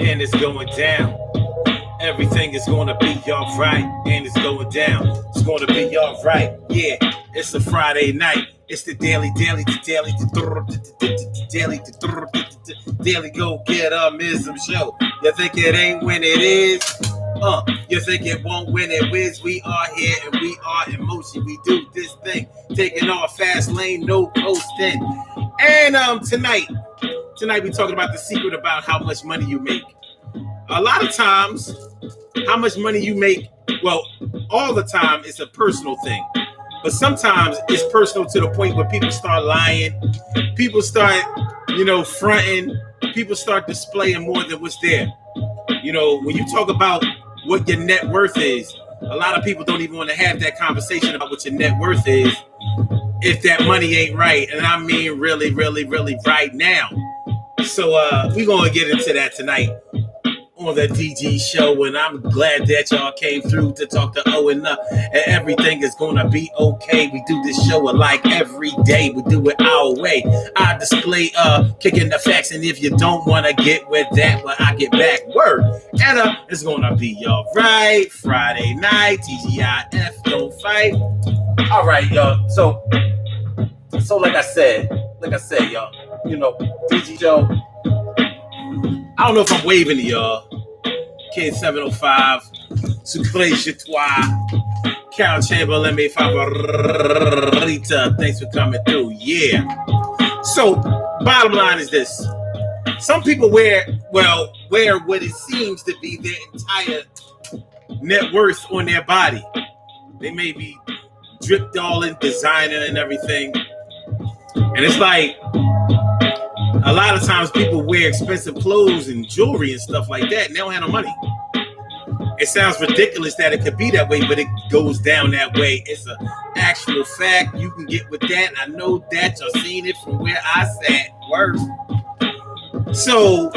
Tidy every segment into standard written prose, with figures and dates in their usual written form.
and it's going down. Everything is gonna be alright, and it's going down. It's gonna be alright. Yeah, it's a Friday night. It's the daily go get ism show. You think it ain't when it is? You think it won't when it whiz? We are here and we are in motion. We do this thing, taking off fast lane, no coasting. And tonight we talking about the secret about how much money you make. A lot of times, how much money you make, well, all the time it's a personal thing. But sometimes it's personal to the point where people start lying, people start, fronting, people start displaying more than what's there. When you talk about what your net worth is, a lot of people don't even want to have that conversation about what your net worth is if that money ain't right. And I mean really, really, really right now. So we're going to get into that tonight on the DG show, and I'm glad that y'all came through to talk to Owen and everything is gonna be okay. We do this show like every day. We do it our way. I display kicking the facts, and if you don't want to get with that, well, I get back word. And it's gonna be all right. Friday night, TGIF, don't fight. All right, y'all. So like I said, y'all, DG show. I don't know if I'm waving to y'all. Kid 705, Sucre Chatois, Carol Chamberlain, me favorita. Thanks for coming through. Yeah. So, bottom line is this. Some people wear what it seems to be their entire net worth on their body. They may be dripped all in designer and everything. And it's like, a lot of times people wear expensive clothes and jewelry and stuff like that, and they don't have no money. It sounds ridiculous that it could be that way, but it goes down that way. It's an actual fact. You can get with that. I know that. Y'all seen it from where I sat. Worse. So,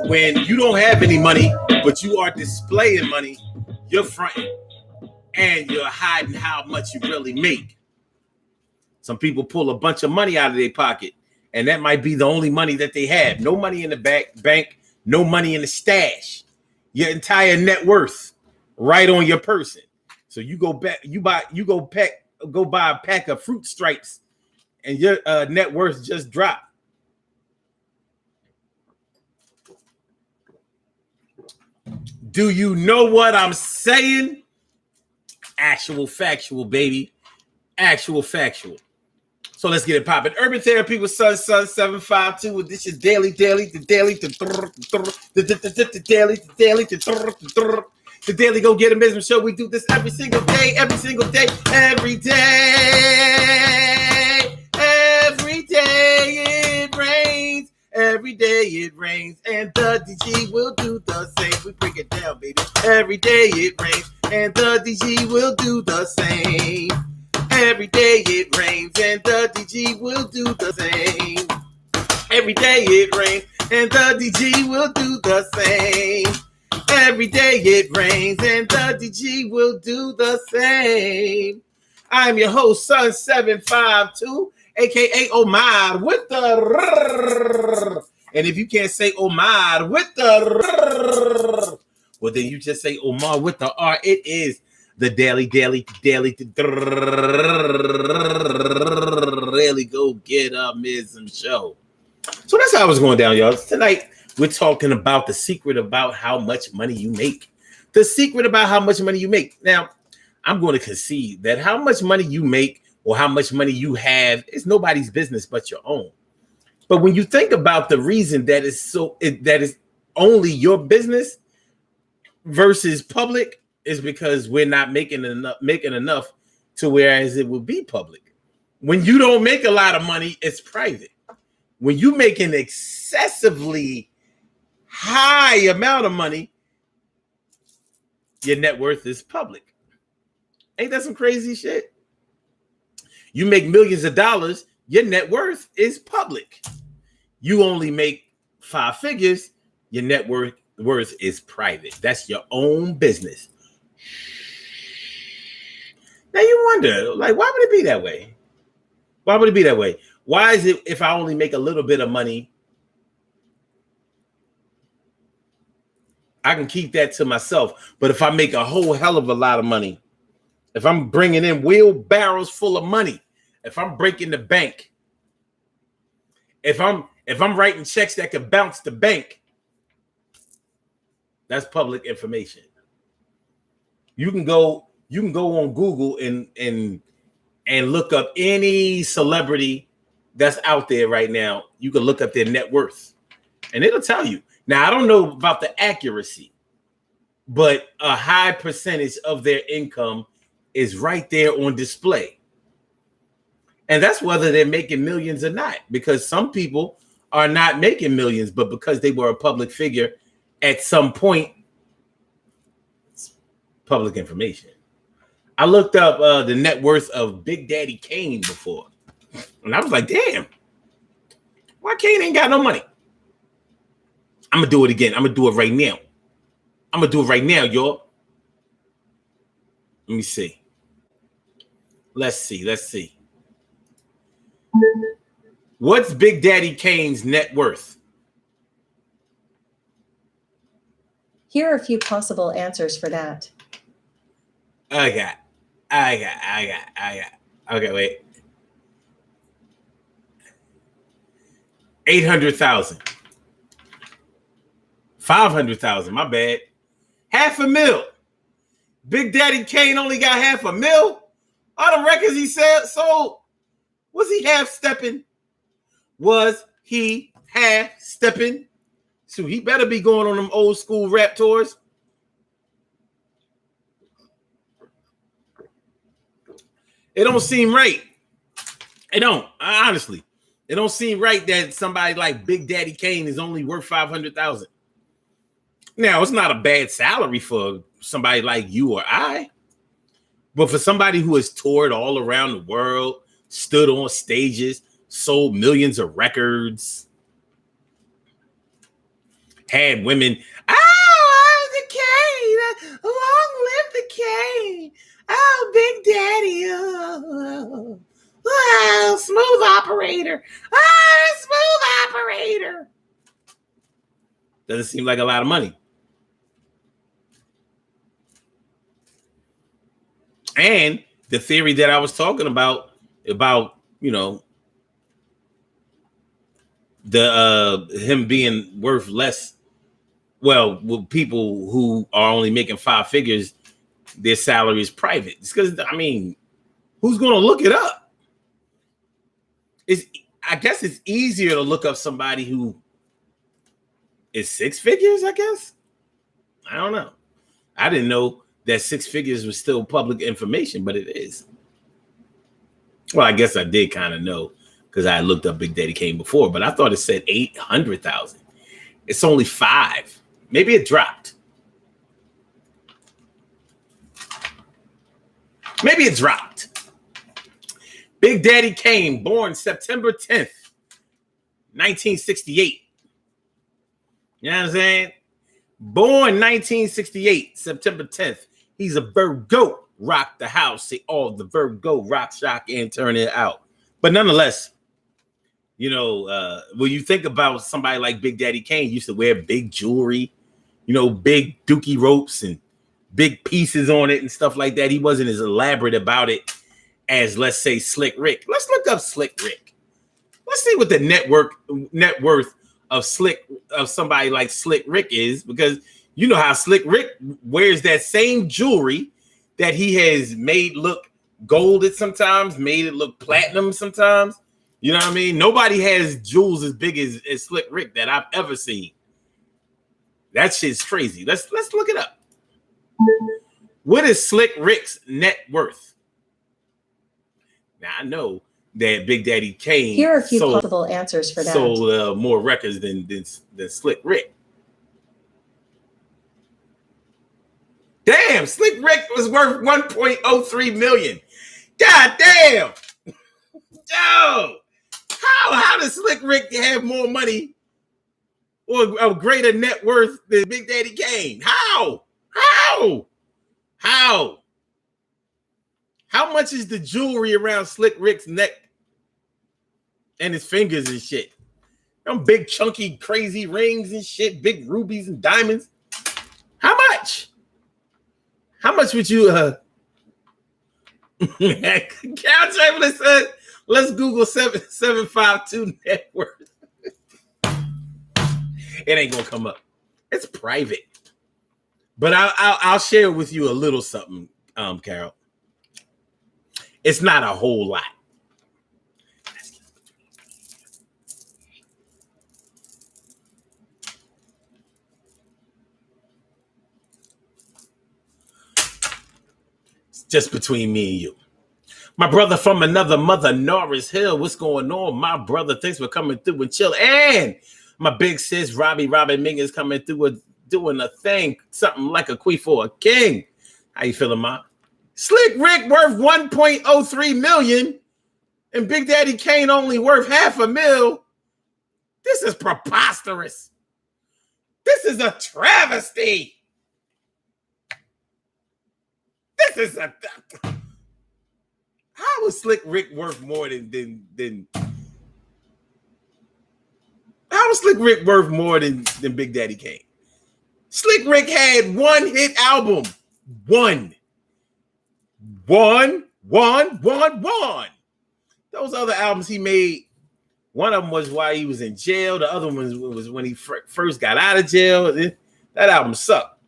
when you don't have any money, but you are displaying money, you're fronting, and you're hiding how much you really make. Some people pull a bunch of money out of their pocket, and that might be the only money that they have. No money in the bank, no money in the stash. Your entire net worth right on your person. So you go back, go buy a pack of Fruit Stripes, and your net worth just dropped. Do you know what I'm saying? Actual factual, baby. Actual factual. So let's get it popping. Urban Therapy with Sun 752. This is daily. The daily go get a business show. We do this every single day. Every day it rains. Every day it rains, and the DG will do the same. We break it down, baby. Every day it rains, and the DG will do the same. Every day it rains, and the DG will do the same. Every day it rains, and the DG will do the same. Every day it rains, and the DG will do the same. I'm your host, Sun 752, aka Omar with the. And if you can't say Omar with the, well, then you just say Omar with the R. It is the daily go get mism show. So that's how it's going down, y'all. Tonight we're talking about the secret about how much money you make. The secret about how much money you make. Now, I'm going to concede that how much money you make or how much money you have is nobody's business but your own. But when you think about the reason that is that is only your business versus public, is because we're not making enough to whereas it would be public. When you don't make a lot of money, it's private. When you make an excessively high amount of money, your net worth is public. Ain't that some crazy shit? You make millions of dollars, your net worth is public. You only make 5 figures, your net worth is private. That's your own business. Now you wonder, like, why would it be that way? Why would it be that way? Why is it if I only make a little bit of money, I can keep that to myself. But if I make a whole hell of a lot of money, if I'm bringing in wheelbarrows full of money, if I'm breaking the bank, if I'm writing checks that could bounce the bank, that's public information. You can go on Google and look up any celebrity that's out there right now. You can look up their net worth, and it'll tell you. Now, I don't know about the accuracy, but a high percentage of their income is right there on display. And that's whether they're making millions or not, because some people are not making millions, but because they were a public figure at some point, it's public information. I looked up the net worth of Big Daddy Kane before, and I was like, damn, why Kane ain't got no money? I'm going to do it again. I'm going to do it right now. I'm going to do it right now, y'all. Let me see. Let's see. What's Big Daddy Kane's net worth? Here are a few possible answers for that. I got. Okay, wait. 800,000. 500,000. My bad. $500,000. Big Daddy Kane only got $500,000. All the records he said sold. Was he half stepping? So he better be going on them old school rap tours. It don't seem right. It don't. Honestly, it don't seem right that somebody like Big Daddy Kane is only worth 500,000. Now, it's not a bad salary for somebody like you or I, but for somebody who has toured all around the world, stood on stages, sold millions of records, had women, oh, the Kane, long live the Kane, oh, Big Daddy, oh, smooth operator, smooth operator. Doesn't seem like a lot of money. And the theory that I was talking about, you know, the him being worth less. Well, with people who are only making 5 figures, their salary is private. It's because, I mean, who's going to look it up? I guess it's easier to look up somebody who is 6 figures, I guess. I don't know. I didn't know that 6 figures was still public information, but it is. Well, I guess I did kind of know because I looked up Big Daddy Kane before, but I thought it said 800,000. It's only 5. Maybe it dropped. Big Daddy Kane, born September 10th, 1968. You know what I'm saying? Born 1968, September 10th. He's a Virgo. Rock the house. Say all the Virgo rock, shock, and turn it out. But nonetheless, you know, when you think about somebody like Big Daddy Kane, used to wear big jewelry, you know, big dookie ropes and big pieces on it and stuff like that. He wasn't as elaborate about it as, let's say, Slick Rick. Let's look up Slick Rick. Let's see what the net worth of somebody like Slick Rick is, because you know how Slick Rick wears that same jewelry that he has made look golded sometimes, made it look platinum sometimes. You know what I mean? Nobody has jewels as big as Slick Rick that I've ever seen. That shit's crazy. Let's look it up. What is Slick Rick's net worth? Now I know that Big Daddy Kane. Here are a few possible answers for that. Sold more records than Slick Rick. Damn, Slick Rick was worth 1.03 million. God damn. Yo, how does Slick Rick have more money or a greater net worth than Big Daddy Kane? How? How much is the jewelry around Slick Rick's neck and his fingers and shit? Them big, chunky, crazy rings and shit, big rubies and diamonds. How much would you Carol Chamberlain said, let's Google 752 net worth. It ain't gonna come up. It's private. But I'll share with you a little something, Carol. It's not a whole lot. It's just between me and you. My brother from another mother, Norris Hill. What's going on? My brother, thanks for coming through and chill. And my big sis, Robin Ming is coming through with doing a thing, something like a queen for a king. How you feeling, Ma? Slick Rick worth 1.03 million and Big Daddy Kane only worth $500,000. This is preposterous. This is a travesty. This is a... How is Slick Rick worth more than how is Slick Rick worth more than Big Daddy Kane? Slick Rick had one hit album. One. Those other albums he made, one of them was while he was in jail. The other one was when he first got out of jail. That album sucked.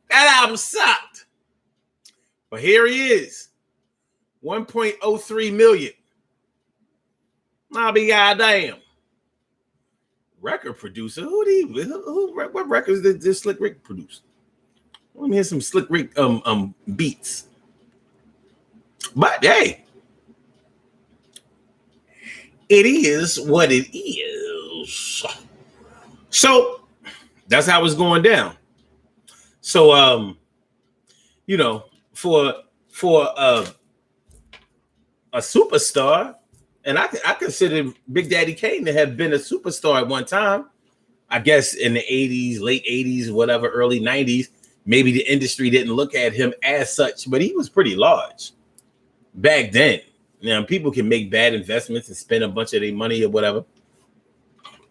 That album sucked. But here he is. 1.03 million. I'll be goddamn. Record producer. What records did this Slick Rick produce? Let me hear some Slick Rick beats. But hey, it is what it is. So that's how it's going down. So you know, for a superstar, and I consider Big Daddy Kane to have been a superstar at one time. I guess in the 80s, late 80s, whatever, early 90s. Maybe the industry didn't look at him as such, but he was pretty large back then. Now, people can make bad investments and spend a bunch of their money or whatever,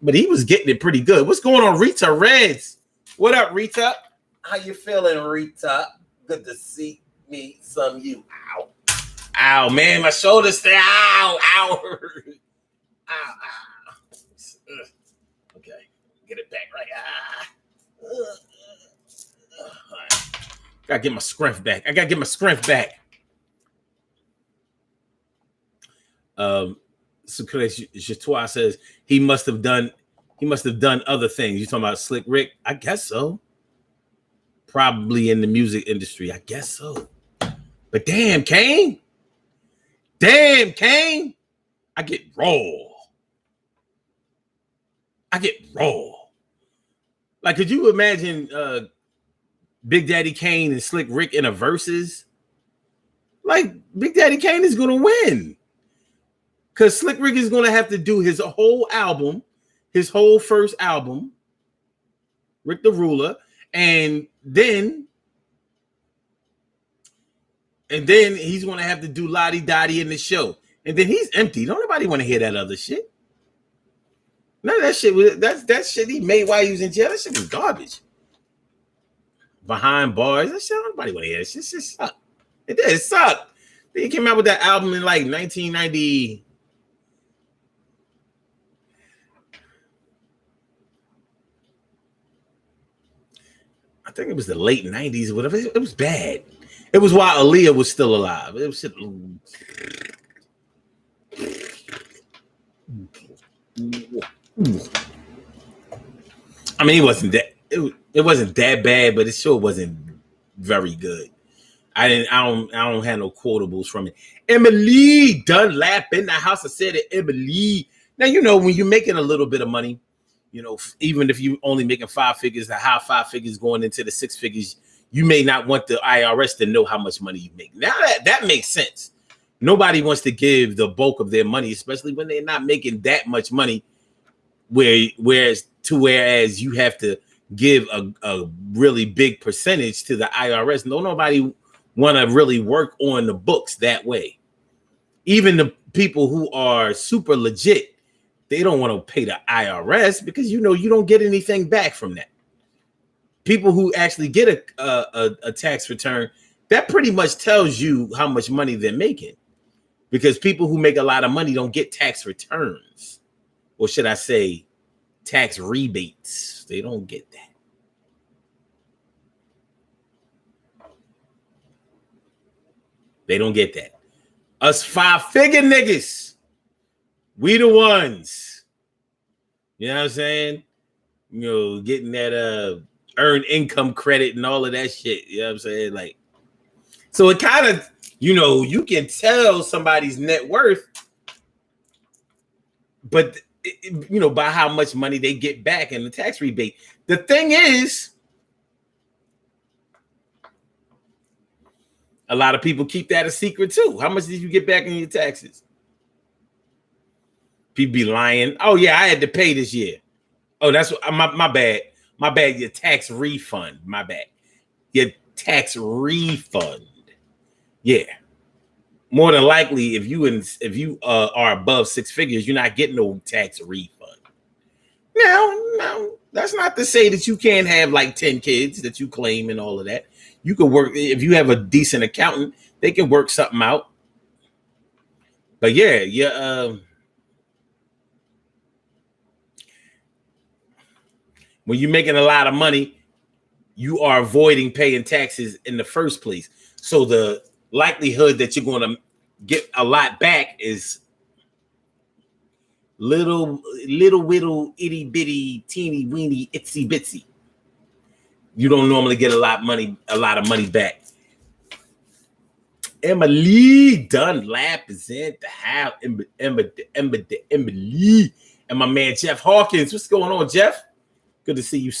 but he was getting it pretty good. What's going on, Rita Reds? What up, Rita? How you feeling, Rita? Good to see me, some you. Ow. Ow, man, my shoulders stay. Ow, ow. Ow, ow. Okay, get it back right. Right. Gotta get my strength back. I gotta get my strength back. So Jatois says he must have done other things. You talking about Slick Rick? I guess so. Probably in the music industry. I guess so. But damn, Kane. Damn, Kane. I get raw. Like, could you imagine Big Daddy Kane and Slick Rick in a versus? Like, Big Daddy Kane is going to win. Because Slick Rick is going to have to do his whole album, his whole first album, Rick the Ruler, and then he's going to have to do Lottie Dottie in the show. And then he's empty. Don't nobody want to hear that other shit. None of that shit. That shit he made while he was in jail. That shit was garbage. Behind bars. That shit, nobody want to hear that shit. It sucked. It did. It sucked. He came out with that album in like 1990. I think it was the late 90s or whatever. It was bad. It was while Aaliyah was still alive. It was shit. I mean, it wasn't that bad, but it sure wasn't very good. I don't have no quotables from it. Emily Dunlap in the house. I said it, Emily. Now, you know, when you're making a little bit of money, you know, even if you only making 5 figures, the high 5 figures going into the 6 figures, you may not want the IRS to know how much money you make. Now that makes sense. Nobody wants to give the bulk of their money, especially when they're not making that much money, whereas you have to give a really big percentage to the IRS. Nobody want to really work on the books that way. Even the people who are super legit, they don't want to pay the IRS because you don't get anything back from that. People who actually get a tax return, that pretty much tells you how much money they're making, because people who make a lot of money don't get tax returns, or should I say tax rebates. They don't get that. They don't get that. Us 5-figure niggas, we the ones. You know what I'm saying? Getting that earned income credit and all of that shit. You know what I'm saying? Like, so it kind of, you can tell somebody's net worth, but by how much money they get back in the tax rebate. The thing is, a lot of people keep that a secret too. How much did you get back in your taxes? People be lying. Oh yeah, I had to pay this year. Oh, that's what, my bad. My bad. Your tax refund. My bad. Your tax refund. Yeah. More than likely, if you are above 6 figures, you're not getting no tax refund. Now, that's not to say that you can't have like 10 kids that you claim and all of that. You could work, if you have a decent accountant, they can work something out. But yeah, when you're making a lot of money, you are avoiding paying taxes in the first place. So the likelihood that you're going to get a lot back is little itty bitty teeny weeny itsy bitsy. You don't normally get a lot of money back. Emily Dunlap is in the house. Emily and my man Jeff Hawkins. What's going on, Jeff? Good to see you.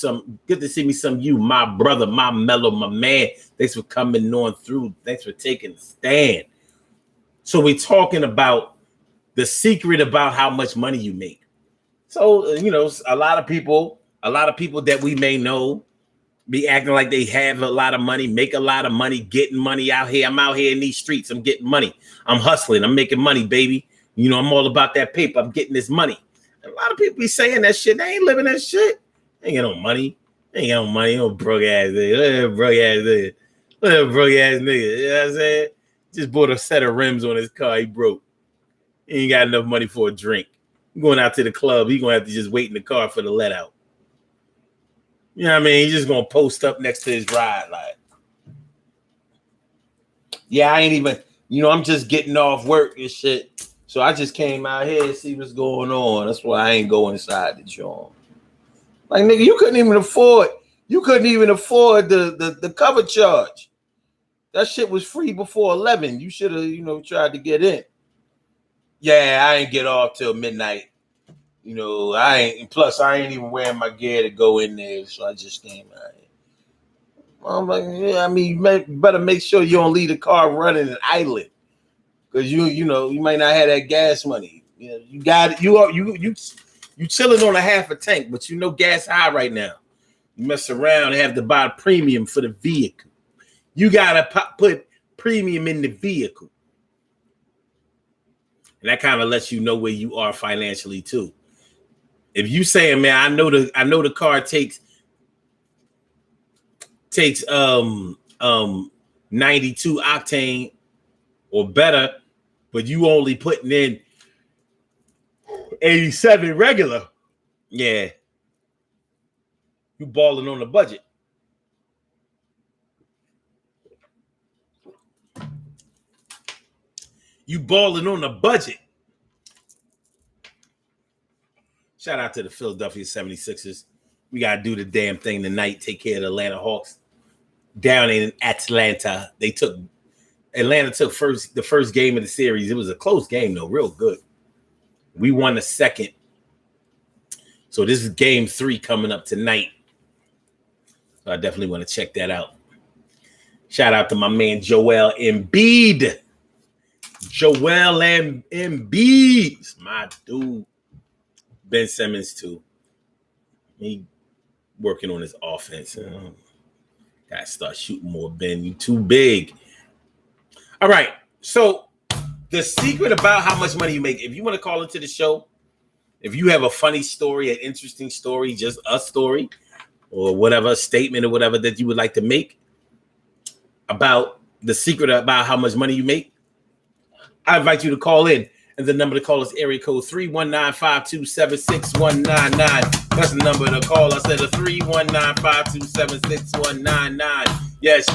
Good to see me. You, my brother, my mellow, my man. Thanks for coming on through. Thanks for taking the stand. So we're talking about the secret about how much money you make. So a lot of people that we may know be acting like they have a lot of money, make a lot of money, getting money out here. I'm out here in these streets. I'm getting money. I'm hustling. I'm making money, baby. I'm all about that paper. I'm getting this money. And a lot of people be saying that shit. They ain't living that shit. They ain't got no money. They ain't got no money. No broke ass nigga. Broke ass nigga. Broke ass nigga. You know what I'm saying? Just bought a set of rims on his car. He broke. He ain't got enough money for a drink. Going out to the club, he gonna have to just wait in the car for the let out. You know what I mean? He's just gonna post up next to his ride, like, yeah, I ain't even, I'm just getting off work and shit. So I just came out here to see what's going on. That's why I ain't going inside the joint. Like, nigga, you couldn't even afford the cover charge. That shit was free before 11. You should have, tried to get in. Yeah, I ain't get off till midnight. I ain't even wearing my gear to go in there, so I just came out here. I'm like, yeah, I mean, you better make sure you don't leave the car running and idling, because you might not have that gas money. You got it. You chilling on a half a tank, but gas high right now. You mess around and have to buy a premium for the vehicle. You gotta put premium in the vehicle. And that kind of lets you know where you are financially too. If you saying, man, I know the car takes 92 octane or better, but you only putting in 87 regular, yeah, you balling on the budget. You balling on the budget. Shout out to the Philadelphia 76ers. We got to do the damn thing tonight. Take care of the Atlanta Hawks. Down in Atlanta. Atlanta took the first game of the series. It was a close game, though. Real good. We won the second. So this is game 3 coming up tonight. So I definitely want to check that out. Shout out to my man Joel Embiid. Joel Embiid. My dude. Ben Simmons, too. He working on his offense. Gotta start shooting more, Ben. You too big. All right. So the secret about how much money you make, if you want to call into the show, If you have a funny story, an interesting story, just a story or whatever, statement or whatever that you would like to make about the secret about how much money you make, I invite you to call in. And the number to call is area code 319-527-6199. That's the number to call. I said a 319-527-6199. Yes,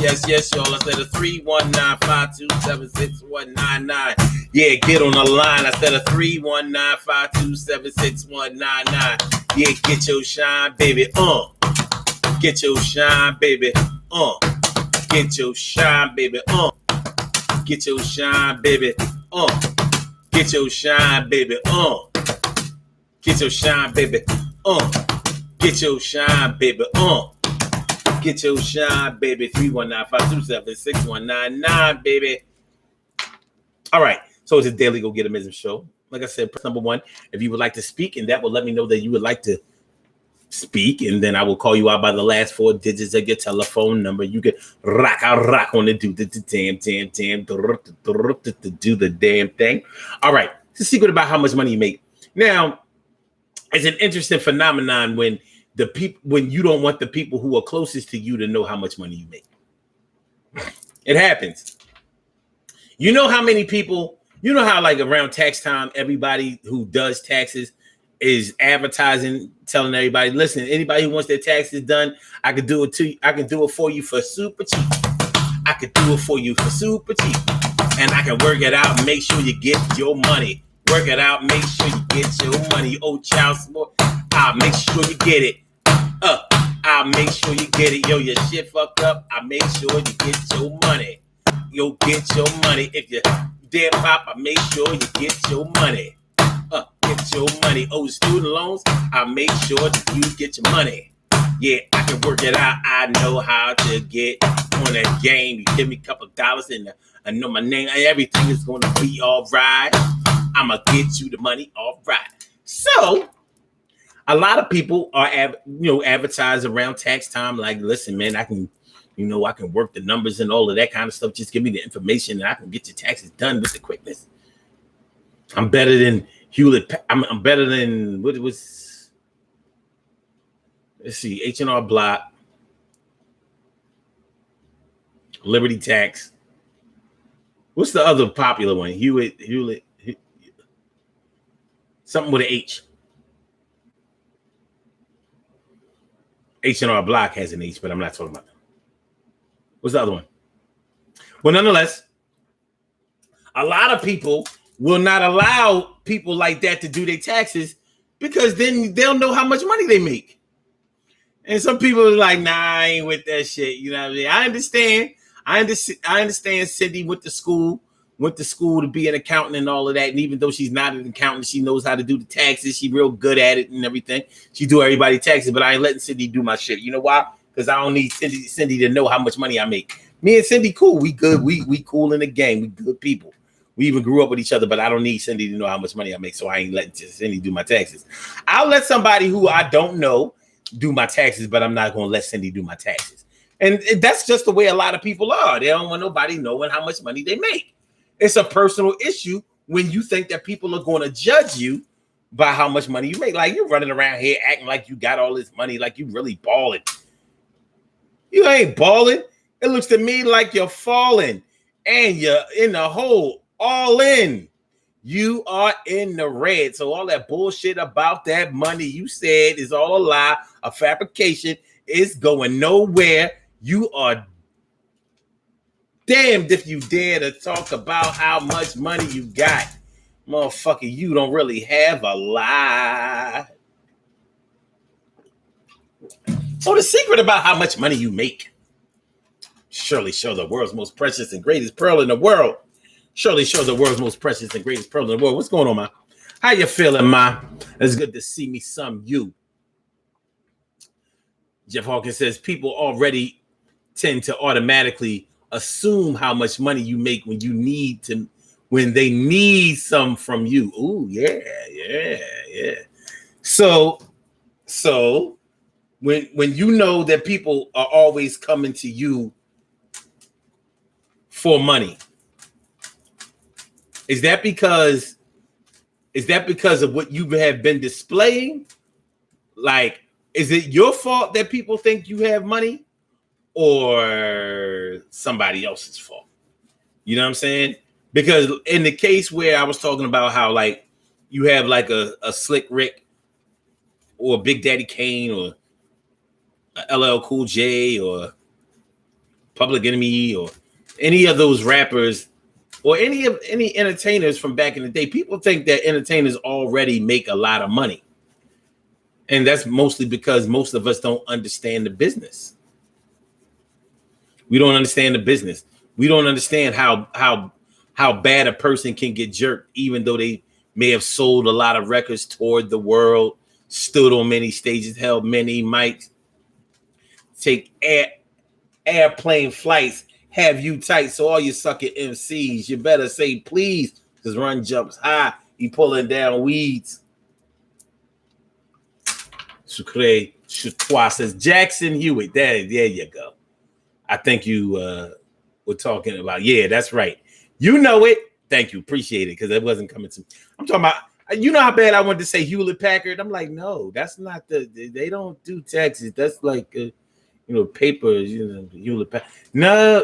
y'all. I said a 319-527-6199. Yeah, get on the line. I said a 319-527-6199. Yeah, get your shine, baby. Get your shine, baby. Get your shine, baby. Get your shine, baby. Get your shine, baby. Get your shine, baby. Get your shine, baby. Get your shine, baby. 319-527-6199, baby. All right. So it's a daily Go Get 'Em show. Like I said, press number 1 if you would like to speak, and that will let me know that you would like to speak, and then I will call you out by the last 4 digits of your telephone number. You can rock on the do the damn do the damn thing. All right, it's a secret about how much money you make. Now, it's an interesting phenomenon when you don't want the people who are closest to you to know how much money you make. It happens. You know how many people? You know how like around tax time, everybody who does taxes is advertising, telling everybody, listen, anybody who wants their taxes done, I can do it to you. I can do it for you for super cheap. I can do it for you for super cheap. And I can work it out and make sure you get your money. Work it out, make sure you get your money. Oh, child support, I'll make sure you get it. I'll make sure you get it. Yo, your shit fucked up, I'll make sure you get your money. Yo, get your money. If you dead pop, I make sure you get your money. Get your money. Oh, student loans, I'll make sure that you get your money. Yeah, I can work it out. I know how to get on that game. You give me a couple dollars and I know my name. Everything is going to be all right. I'm going to get you the money all right. So, a lot of people are advertise around tax time like, listen, man, I can work the numbers and all of that kind of stuff. Just give me the information and I can get your taxes done with the quickness. I'm better than Hewlett. I'm better than what it was. Let's see, H&R Block, Liberty Tax. What's the other popular one? Hewlett, something with an H. H&R Block has an H, but I'm not talking about them. What's the other one? Well, nonetheless, a lot of people will not allow people like that to do their taxes because then they'll know how much money they make. And some people are like, nah, I ain't with that shit. You know what I mean? I understand Cindy went to school to be an accountant and all of that. And even though she's not an accountant, she knows how to do the taxes. She's real good at it and everything. She do everybody's taxes, but I ain't letting Cindy do my shit. You know why? Because I don't need Cindy to know how much money I make. Me and Cindy, cool. We good. We cool in the game. We good people. We even grew up with each other, but I don't need Cindy to know how much money I make, so I ain't letting Cindy do my taxes. I'll let somebody who I don't know do my taxes, but I'm not going to let Cindy do my taxes. And that's just the way a lot of people are. They don't want nobody knowing how much money they make. It's a personal issue when you think that people are going to judge you by how much money you make. Like, you're running around here acting like you got all this money, like you really balling. You ain't balling. It looks to me like you're falling and you're in the hole. All in. You are in the red. So all that bullshit about that money you said is all a lie, a fabrication. It's going nowhere. You are damned if you dare to talk about how much money you got. Motherfucker, you don't really have a lot. So the secret about how much money you make. Surely show the world's most precious and greatest pearl in the world. Surely show the world's most precious and greatest pearl in the world. What's going on, ma? How you feeling, ma? It's good to see me some you. Jeff Hawkins says people already tend to automatically assume how much money you make when they need some from you. Ooh, yeah. So when you know that people are always coming to you for money, is that because Is that because of what you have been displaying? Like, is it your fault that people think you have money, or somebody else's fault? You know what I'm saying? Because in the case where I was talking about how like you have like a Slick Rick or Big Daddy Kane or a LL Cool J or Public Enemy or any of those rappers or any entertainers from back in the day, people think that entertainers already make a lot of money. And that's mostly because most of us don't understand the business. We don't understand the business. We don't understand how bad a person can get jerked, even though they may have sold a lot of records, toured the world, stood on many stages, held many mics, take airplane flights, have you tight. So all you sucker MCs, you better say please, because Run jumps high. He pulling down weeds. Sucre Chatois says Jackson Hewitt. There you go. I think you were talking about. Yeah, that's right. You know it. Thank you. Appreciate it, because it wasn't coming to me. I'm talking about, you know how bad I wanted to say Hewlett Packard? I'm like, no, that's not they don't do Texas. That's like, papers, Hewlett Packard. No.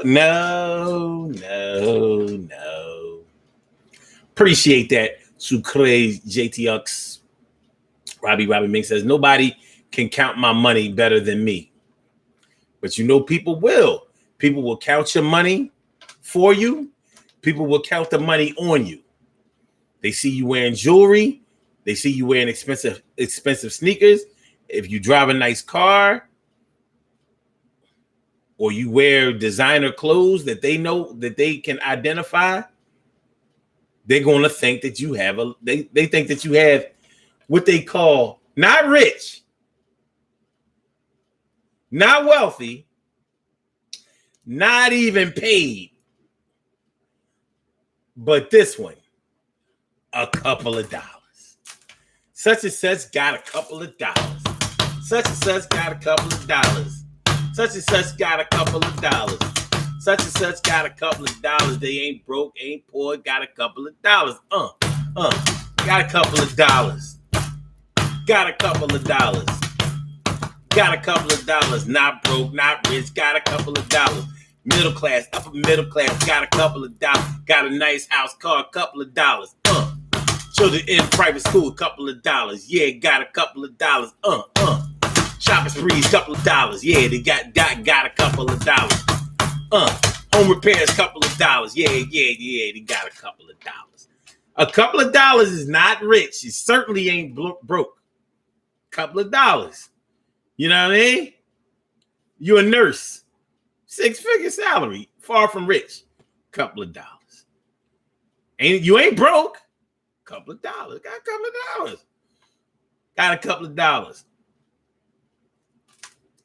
Appreciate that. Sucre JTX. Robbie Mink says, nobody can count my money better than me. But people will. People will count your money for you. People will count the money on you. They see you wearing jewelry. They see you wearing expensive sneakers. If you drive a nice car or you wear designer clothes that they know that they can identify, they're going to think that you have they think that you have what they call not rich, not wealthy, not even paid, but this one, a couple of dollars. Such and such got a couple of dollars. Such and such got a couple of dollars. Such and such got a couple of dollars. Such and such got a couple of dollars. They ain't broke, ain't poor, got a couple of dollars. Got a couple of dollars. Got a couple of dollars. Got a couple of dollars. Not broke, not rich, got a couple of dollars. Middle class, upper middle class, got a couple of dollars. Got a nice house, car, a couple of dollars. Children in private school, a couple of dollars. Yeah, got a couple of dollars. Shopping sprees, couple of dollars. Yeah, they got a couple of dollars. Home repairs, couple of dollars. Yeah, they got a couple of dollars. A couple of dollars is not rich. It certainly ain't broke. Couple of dollars. You know what I mean? You're a nurse. 6-figure salary. Far from rich. Couple of dollars. You ain't broke. Couple of dollars. Got a couple of dollars. Got a couple of dollars.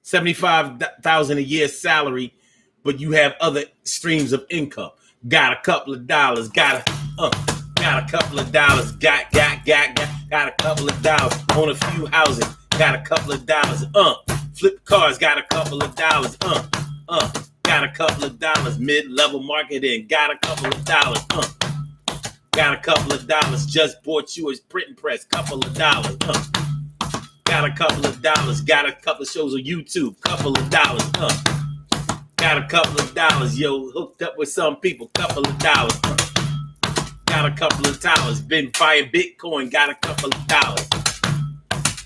$75,000 a year salary, but you have other streams of income. Got a couple of dollars. Got a couple of dollars. Got a couple of dollars. Own a few houses. Got a couple of dollars. Flip cars. Got a couple of dollars. Got a couple of dollars. Mid-level marketing. Got a couple of dollars. Got a couple of dollars. Just bought you a printing press. Couple of dollars. Got a couple of dollars. Got a couple of shows on YouTube. Couple of dollars. Got a couple of dollars. Yo, hooked up with some people. Couple of dollars. Got a couple of dollars. Been buying Bitcoin. Got a couple of dollars.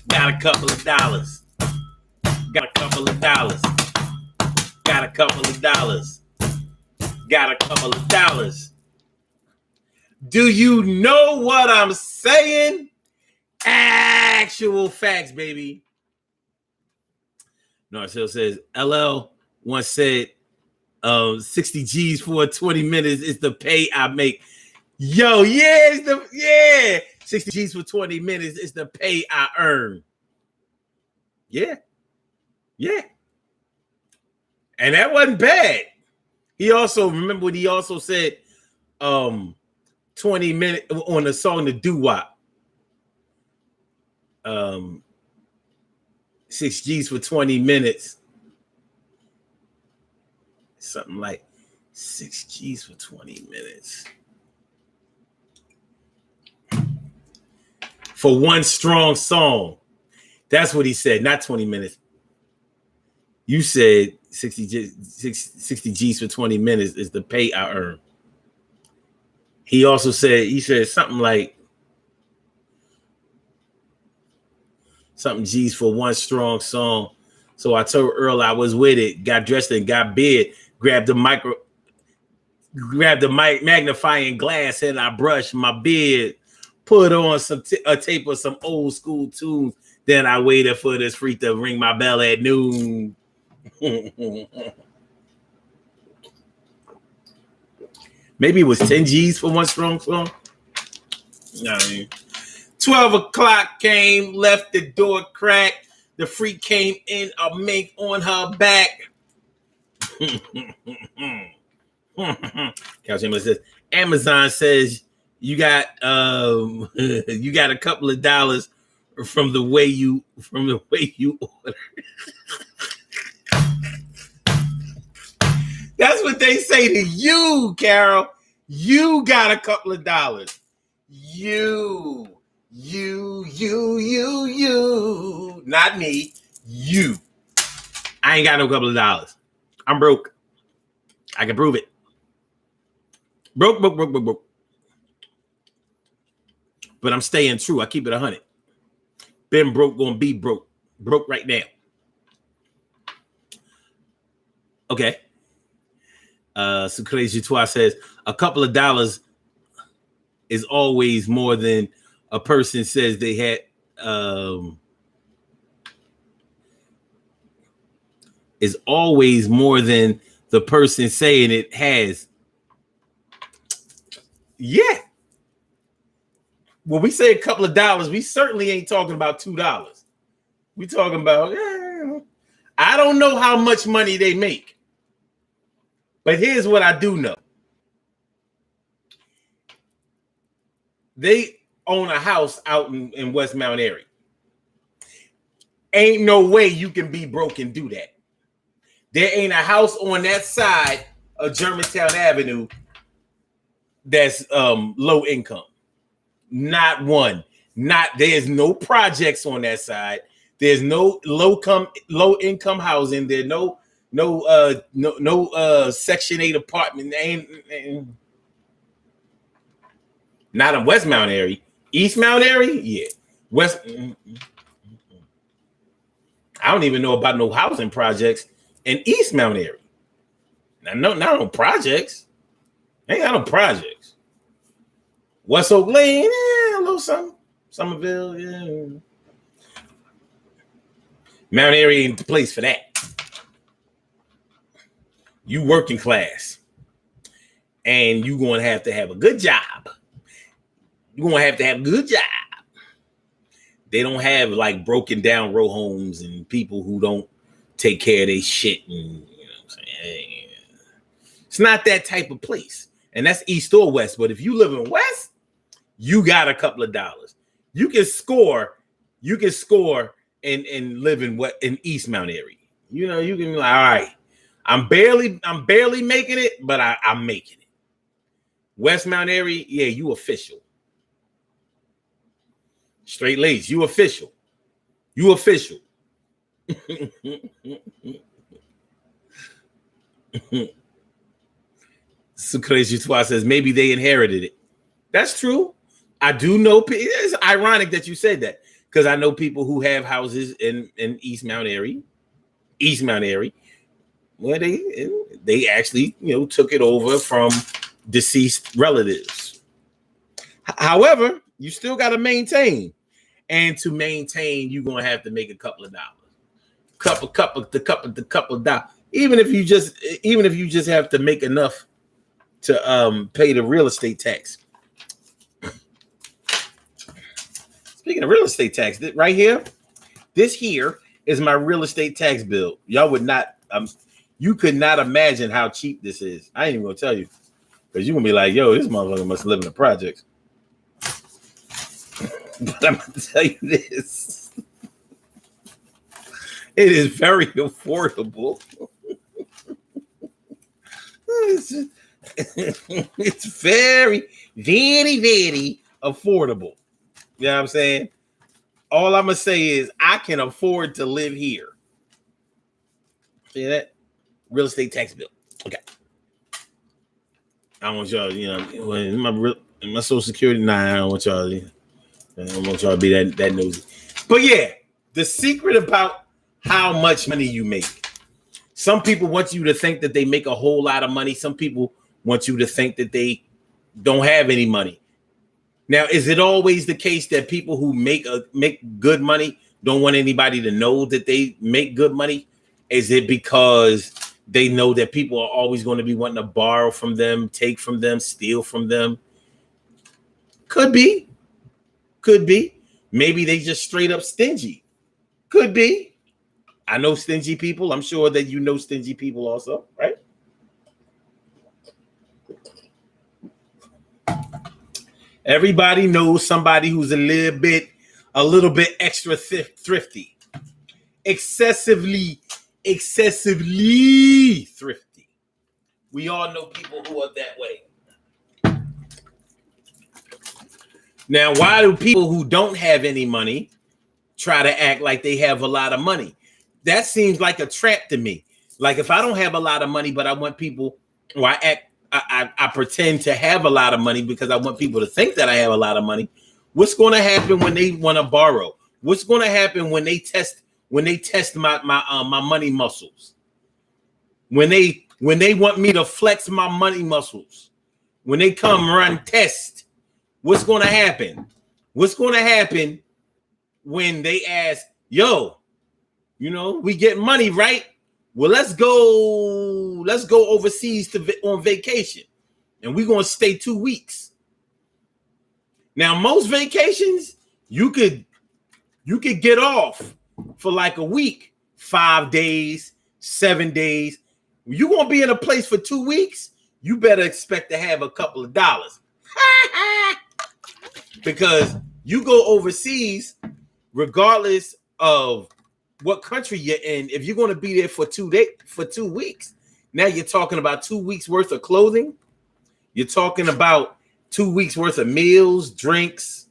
Got a couple of dollars. Got a couple of dollars. Got a couple of dollars. Got a couple of dollars. Do you know what I'm saying? Actual facts, baby. Narcel says, LL once said, 60 G's for 20 minutes is the pay I make. Yo, yeah, 60 G's for 20 minutes is the pay I earn. Yeah. And that wasn't bad. He also, remember what he also said, 20 minutes on the song The Doo-Wop. 6 G's for 20 minutes. Something like 6 G's for 20 minutes. for one strong song. That's what he said, not 20 minutes. You said 60 G's for 20 minutes is the pay I earn. He also said, something like something G's for one strong song. So I told Earl I was with it, got dressed and got beard, grabbed the magnifying glass and I brushed my beard, put on a tape of some old school tunes. Then I waited for this freak to ring my bell at noon. Maybe it was 10 G's for one strong song. No, 12 o'clock came, left the door cracked. The freak came in a mink on her back. Couch Emily says, Amazon says you got you got a couple of dollars from the way you order. That's what they say to you, Carol. You got a couple of dollars. You. Not me. You. I ain't got no couple of dollars. I'm broke. I can prove it. Broke. But I'm staying true. I keep it 100. Been broke, gonna be broke. Broke right now. Okay. So Crazy Twa says a couple of dollars is always more than a person says they had. Is always more than the person saying it has. Yeah. When we say a couple of dollars, we certainly ain't talking about $2. We talking about, I don't know how much money they make. But here's what I do know. They own a house out in West Mount Airy. Ain't no way you can be broke and do that. There ain't a house on that side of Germantown Avenue that's low income. Not one. There's no projects on that side. There's no low income housing. There's no Section 8 apartment. Not in West Mount Airy. East Mount Airy, yeah. West. I don't even know about no housing projects in East Mount Airy. Now, not no projects. Ain't got no projects. West Oak Lane, a little something. Somerville, yeah. Mount Airy ain't the place for that. You working class. And you going to have a good job. You're going to have a good job. They don't have like broken down row homes and people who don't take care of their shit. And, you know what I'm saying? It's not that type of place. And that's East or West. But if you live in West, you got a couple of dollars. You can score and live in East Mount Airy. You know, you can be like, all right, I'm barely making it, but I'm making it. West Mount Airy, yeah, you official. Straight lace, you official. You official. So Crazy Twa says maybe they inherited it. That's true. I do know. It's ironic that you said that because I know people who have houses in East Mount Airy, where they actually took it over from deceased relatives. However, you still got to maintain, and to maintain, you're gonna have to make a couple of dollars, couple of dollars. Even if you just have to make enough to pay the real estate tax. Speaking of real estate tax, right here, this here is my real estate tax bill. Y'all would not, you could not imagine how cheap this is. I ain't even gonna tell you because you're gonna be like, yo, this motherfucker must live in the projects. But I'm gonna tell you this. It is very affordable. It's very, very, very affordable. You know what I'm saying? All I'm gonna say is I can afford to live here. See that? Real estate tax bill. Okay. I don't want y'all, my social security. Nah, I don't want y'all. I don't want y'all to be that nosy. But yeah, the secret about how much money you make. Some people want you to think that they make a whole lot of money. Some people want you to think that they don't have any money. Now, is it always the case that people who make good money don't want anybody to know that they make good money? Is it because they know that people are always going to be wanting to borrow from them, take from them, steal from them? Could be. Could be. Maybe they just straight up stingy. Could be. I know stingy people. I'm sure that you know stingy people also, right? Everybody knows somebody who's a little bit extra thrifty. Excessively thrifty. We all know people who are that way. Now, why do people who don't have any money try to act like they have a lot of money? That seems like a trap to me. Like if I don't have a lot of money, but I want people, or I pretend to have a lot of money because I want people to think that I have a lot of money. What's going to happen when they want to borrow? What's going to happen when they test my money muscles? When they want me to flex my money muscles? When they come run test, what's going to happen? What's going to happen when they ask, yo, we get money, right? Well, let's go overseas on vacation, and we're gonna stay 2 weeks. Now, most vacations you could get off for like a week, 5 days, 7 days. You're gonna be in a place for 2 weeks. You better expect to have a couple of dollars, because you go overseas, regardless of what country you're in. If you're going to be there for 2 weeks, now you're talking about 2 weeks worth of clothing. You're talking about 2 weeks worth of meals, drinks,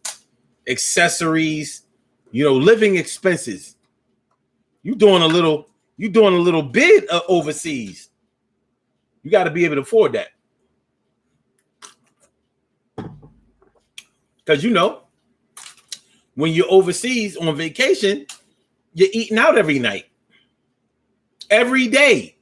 accessories, living expenses. You're doing a little bit overseas. You got to be able to afford that. Because when you're overseas on vacation, you're eating out every night, every day.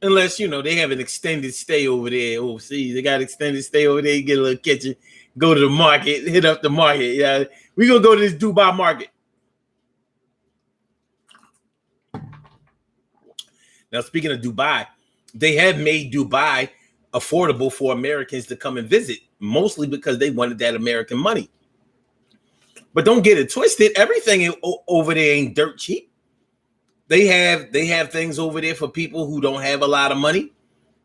Unless, they have an extended stay over there overseas. They got extended stay over there. You get a little kitchen, go to the market, hit up the market. Yeah, we're going to go to this Dubai market. Now, speaking of Dubai, they have made Dubai affordable for Americans to come and visit, mostly because they wanted that American money. But don't get it twisted. Everything over there ain't dirt cheap. They have things over there for people who don't have a lot of money,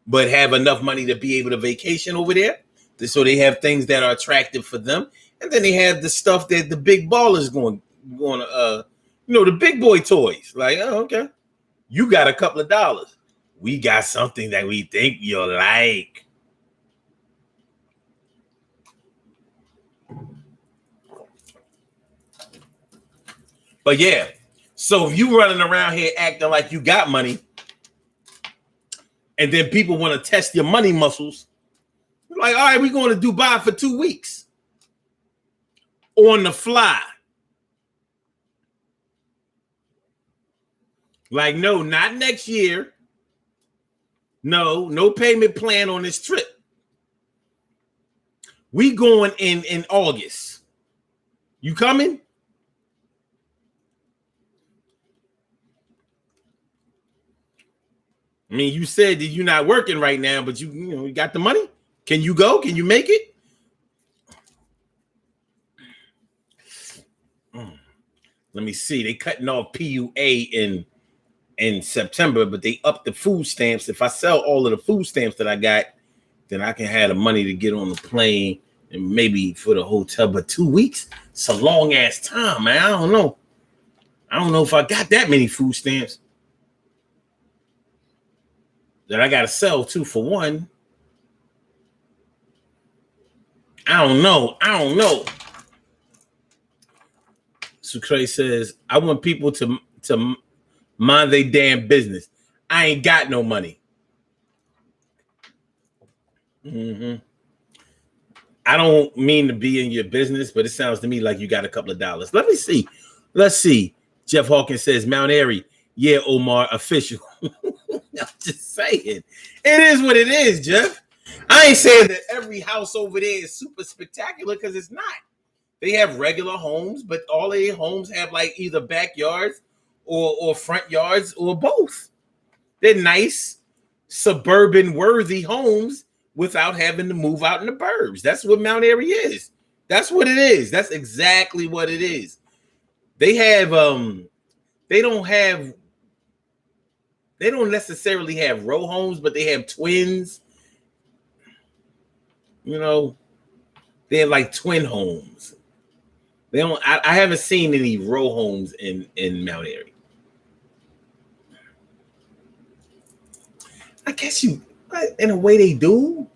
but have enough money to be able to vacation over there. So they have things that are attractive for them. And then they have the stuff that the big ballers going to, the big boy toys. Like, oh, okay. You got a couple of dollars. We got something that we think you'll like. But yeah, so if you running around here acting like you got money, and then people want to test your money muscles, you're like, all right, we're going to Dubai for 2 weeks on the fly. Like, no, not next year. No payment plan on this trip. We going in August. You coming? I mean, you said that you're not working right now, but you got the money. Can you go? Can you make it? Let me see. They cutting off PUA in September, but they upped the food stamps. If I sell all of the food stamps that I got, then I can have the money to get on the plane and maybe for the hotel. But 2 weeks, it's a long ass time, man. I don't know. I don't know if I got that many food stamps that I got to sell 2 for 1. I don't know. Sucre says, I want people to mind their damn business. I ain't got no money. Mm-hmm. I don't mean to be in your business, but it sounds to me like you got a couple of dollars. Let me see. Let's see. Jeff Hawkins says, Mount Airy. Yeah, Omar, official. I'm just saying. It is what it is, Jeff. I ain't saying that every house over there is super spectacular because it's not. They have regular homes, but all their homes have like either backyards or front yards or both. They're nice, suburban worthy homes without having to move out in the burbs. That's what Mount Airy is. That's what it is. That's exactly what it is. They have they don't necessarily have row homes, but they have twins. You know, they have like twin homes. They don't. I haven't seen any row homes in Mount Airy. I guess in a way they do.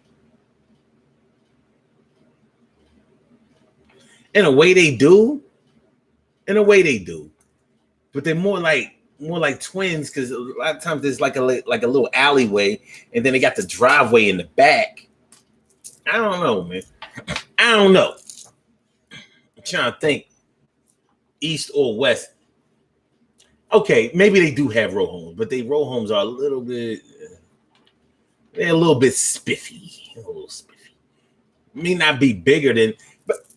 In a way they do. But they're more like twins because a lot of times there's like a little alleyway, and then they got the driveway in the back. I don't know, man. I don't know. I'm trying to think, east or west. Okay, maybe they do have row homes, but they row homes are a little bit spiffy. A little spiffy. May not be bigger than,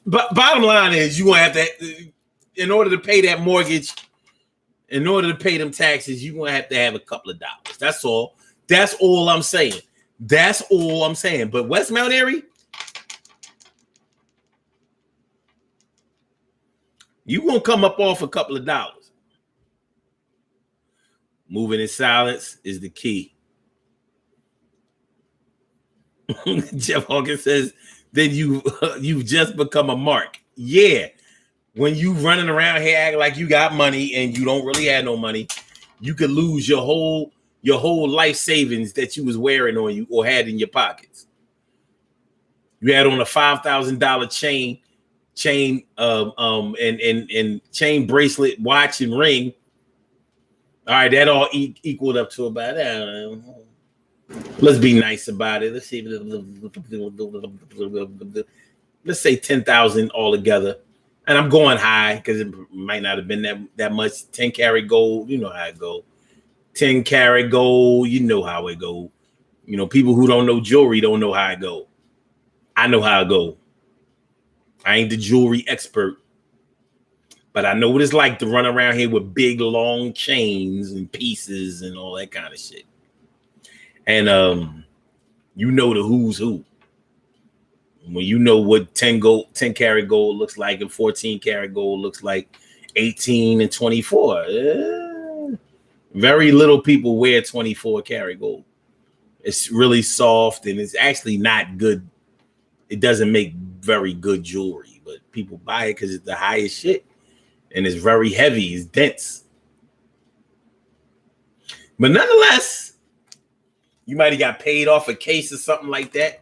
but bottom line is you gonna have to, in order to pay that mortgage, in order to pay them taxes, you're gonna have to have a couple of dollars. That's all. That's all I'm saying. That's all I'm saying. But West Mount Airy, you gonna come up off a couple of dollars. Moving in silence is the key. Jeff Hawkins says, then you've just become a mark. Yeah. When you running around here acting like you got money and you don't really have no money, you could lose your whole life savings that you was wearing on you or had in your pockets. You had on a $5,000 chain and chain bracelet, watch, and ring. All right, that all equaled up to about, let's be nice about it. Let's see. Let's say 10,000 altogether. And I'm going high because it might not have been that much. 10 karat gold, you know how it go. 10 karat gold, you know how it go. You know, people who don't know jewelry don't know how it go. I know how it go. I ain't the jewelry expert, but I know what it's like to run around here with big, long chains and pieces and all that kind of shit. And you know the who's who. When you know what 10 karat gold looks like and 14 karat gold looks like, 18 and 24. Very little people wear 24 karat gold. It's really soft and it's actually not good. It doesn't make very good jewelry, but people buy it because it's the highest shit and it's very heavy. It's dense. But nonetheless, you might have got paid off a case or something like that,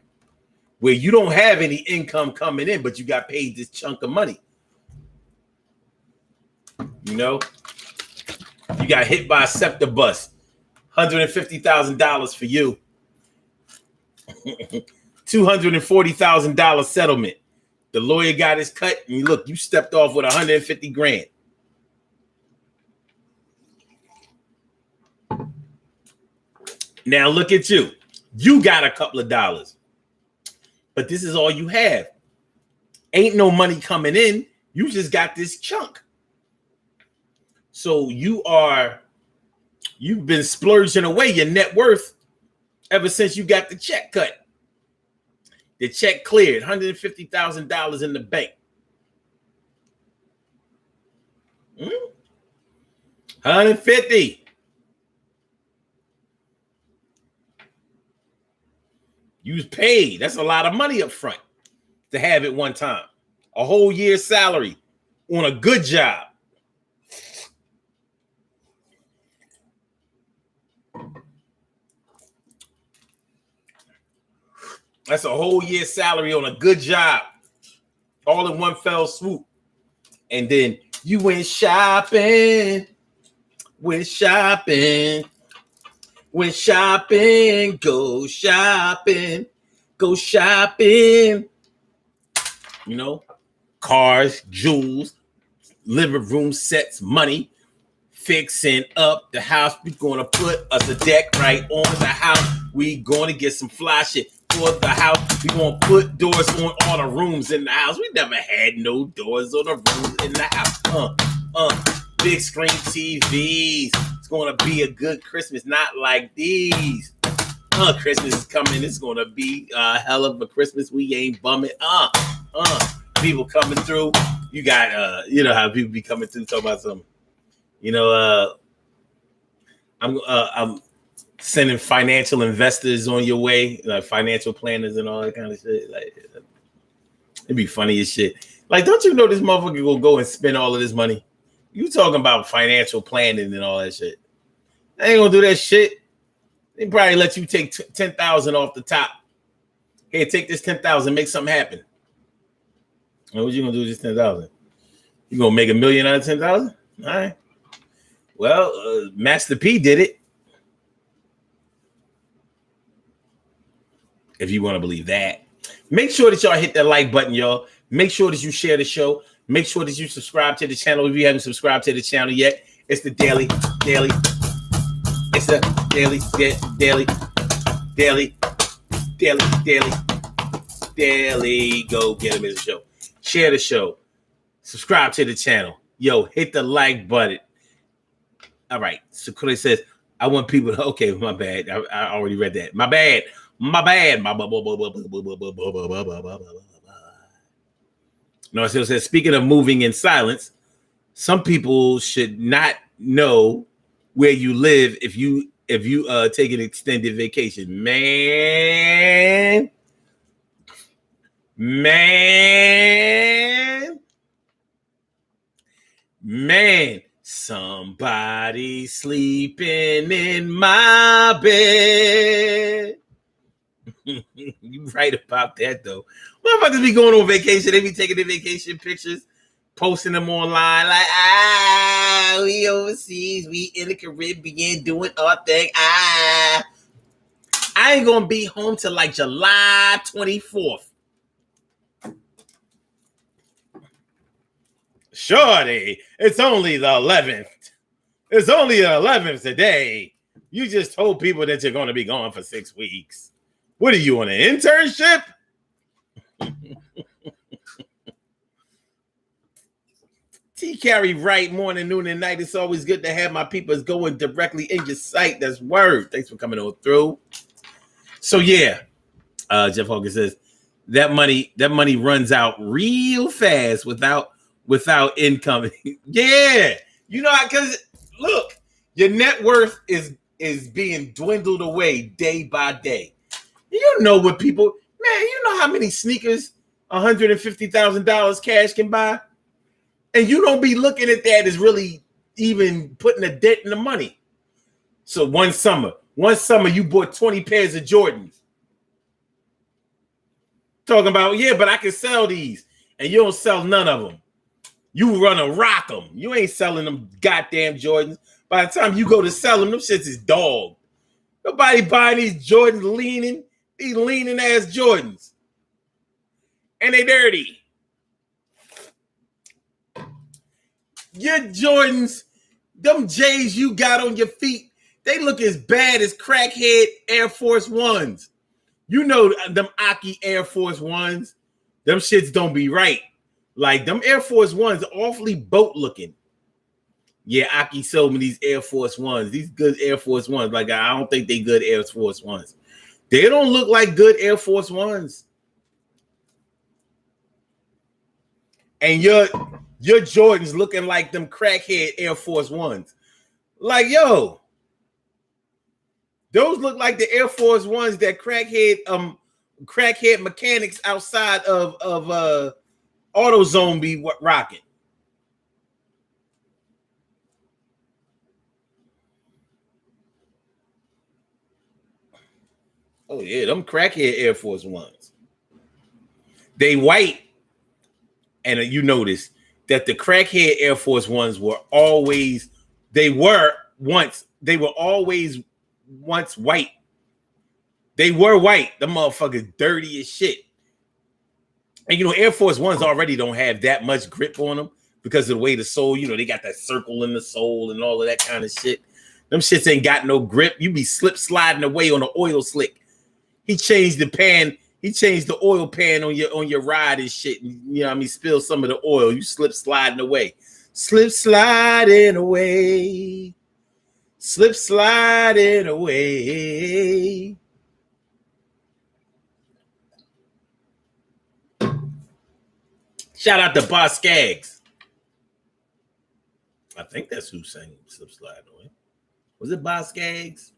where you don't have any income coming in, but you got paid this chunk of money. You know, you got hit by a scepter bus, $150,000 for you, $240,000 settlement. The lawyer got his cut, and look, you stepped off with 150 grand. Now look at you. You got a couple of dollars. But this is all you have. Ain't no money coming in. You just got this chunk. So you've been splurging away your net worth ever since you got the check cut. The check cleared, $150,000 in the bank. 150. You was paid. That's a lot of money up front to have it one time. A whole year's salary on a good job. That's a whole year's salary on a good job. All in one fell swoop. And then You went shopping. Went shopping. Went shopping. Go shopping. Go shopping. You know, cars, jewels, living room sets, money. Fixing up the house. We're going to put us a deck right on the house. We going to get some fly shit for the house. We going to put doors on all the rooms in the house. We never had no doors on the rooms in the house. Big screen TVs. It's going to be a good Christmas, not like these. Christmas is coming. It's going to be a hell of a Christmas. We ain't bumming. People coming through. You got, you know how people be coming through talking about something. You know, I'm sending financial investors on your way, like financial planners and all that kind of shit. Like, it'd be funny as shit. Like, don't you know this motherfucker will go and spend all of this money? You talking about financial planning and all that shit? They ain't gonna do that shit. They probably let you take 10,000 off the top. Hey, take this 10,000, make something happen. And what you gonna do with this 10,000? You gonna make $1 million out of 10,000? All right. Well, Master P did it. If you want to believe that. Make sure that y'all hit that like button, y'all. Make sure that you share the show. Make sure that you subscribe to the channel if you haven't subscribed to the channel yet. It's the daily. It's the daily. Go get him in the show. Share the show. Subscribe to the channel. Yo, hit the like button. All right. So Clay says, I want people to, okay, my bad. I already read that. My bad. No, it still says, speaking of moving in silence, some people should not know where you live if you take an extended vacation. Man, somebody sleeping in my bed. You right about that, though. Motherfuckers be going on vacation. They be taking their vacation pictures, posting them online like, we overseas. We in the Caribbean doing our thing. I ain't going to be home till like July 24th. Shorty, it's only the 11th. It's only the 11th today. You just told people that you're going to be gone for 6 weeks. What are you, on an internship? T. Carey Wright, morning, noon, and night. It's always good to have my peoples going directly in your sight. That's word. Thanks for coming on through. So yeah, Jeff Hogan says that money runs out real fast without income. Yeah, you know, because look, your net worth is being dwindled away day by day. You know what people, man, you know how many sneakers $150,000 cash can buy? And you don't be looking at that as really even putting a dent in the money. So one summer you bought 20 pairs of Jordans. Talking about, yeah, but I can sell these. And you don't sell none of them. You run a rock them. You ain't selling them goddamn Jordans. By the time you go to sell them shits is dog. Nobody buying these Jordans these leaning ass Jordans. And they dirty. Your Jordans, them J's you got on your feet, they look as bad as crackhead Air Force Ones. You know them Aki Air Force Ones, them shits don't be right. Like them Air Force Ones are awfully boat looking. Yeah, Aki sold me these Air Force Ones. These good Air Force Ones. Like, I don't think they good Air Force Ones. They don't look like good Air Force Ones. And your Jordans looking like them crackhead Air Force Ones. Like, yo, those look like the Air Force Ones that crackhead mechanics outside of AutoZone be rocking. Oh yeah, them crackhead Air Force Ones. They white, and you notice that the crackhead Air Force Ones were always, they were always once white. They were white. The motherfuckers dirty as shit. And Air Force Ones already don't have that much grip on them because of the way the sole, they got that circle in the sole and all of that kind of shit. Them shits ain't got no grip. You be slip sliding away on the oil slick. He changed the oil pan on your ride and shit. And, spill some of the oil. You slip sliding away. Slip sliding away. Slip sliding away. Shout out to Boss Skaggs. I think that's who sang Slip Sliding Away. Was it Boss Skaggs?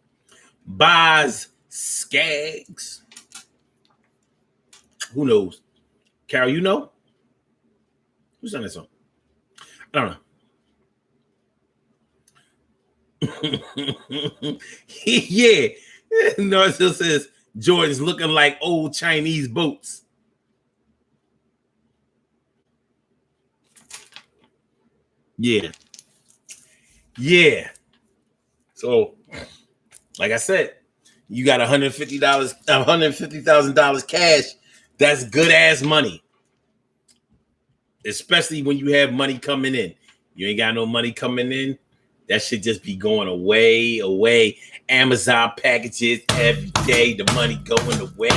Boz Skaggs. Who knows? Carol, you know? Who sang that song? I don't know. Yeah. Narcissist says Jordan's looking like old Chinese boats. Yeah. So, like I said, you got $150,000 cash. That's good ass money. Especially when you have money coming in. You ain't got no money coming in. That should just be going away. Amazon packages every day. The money going away.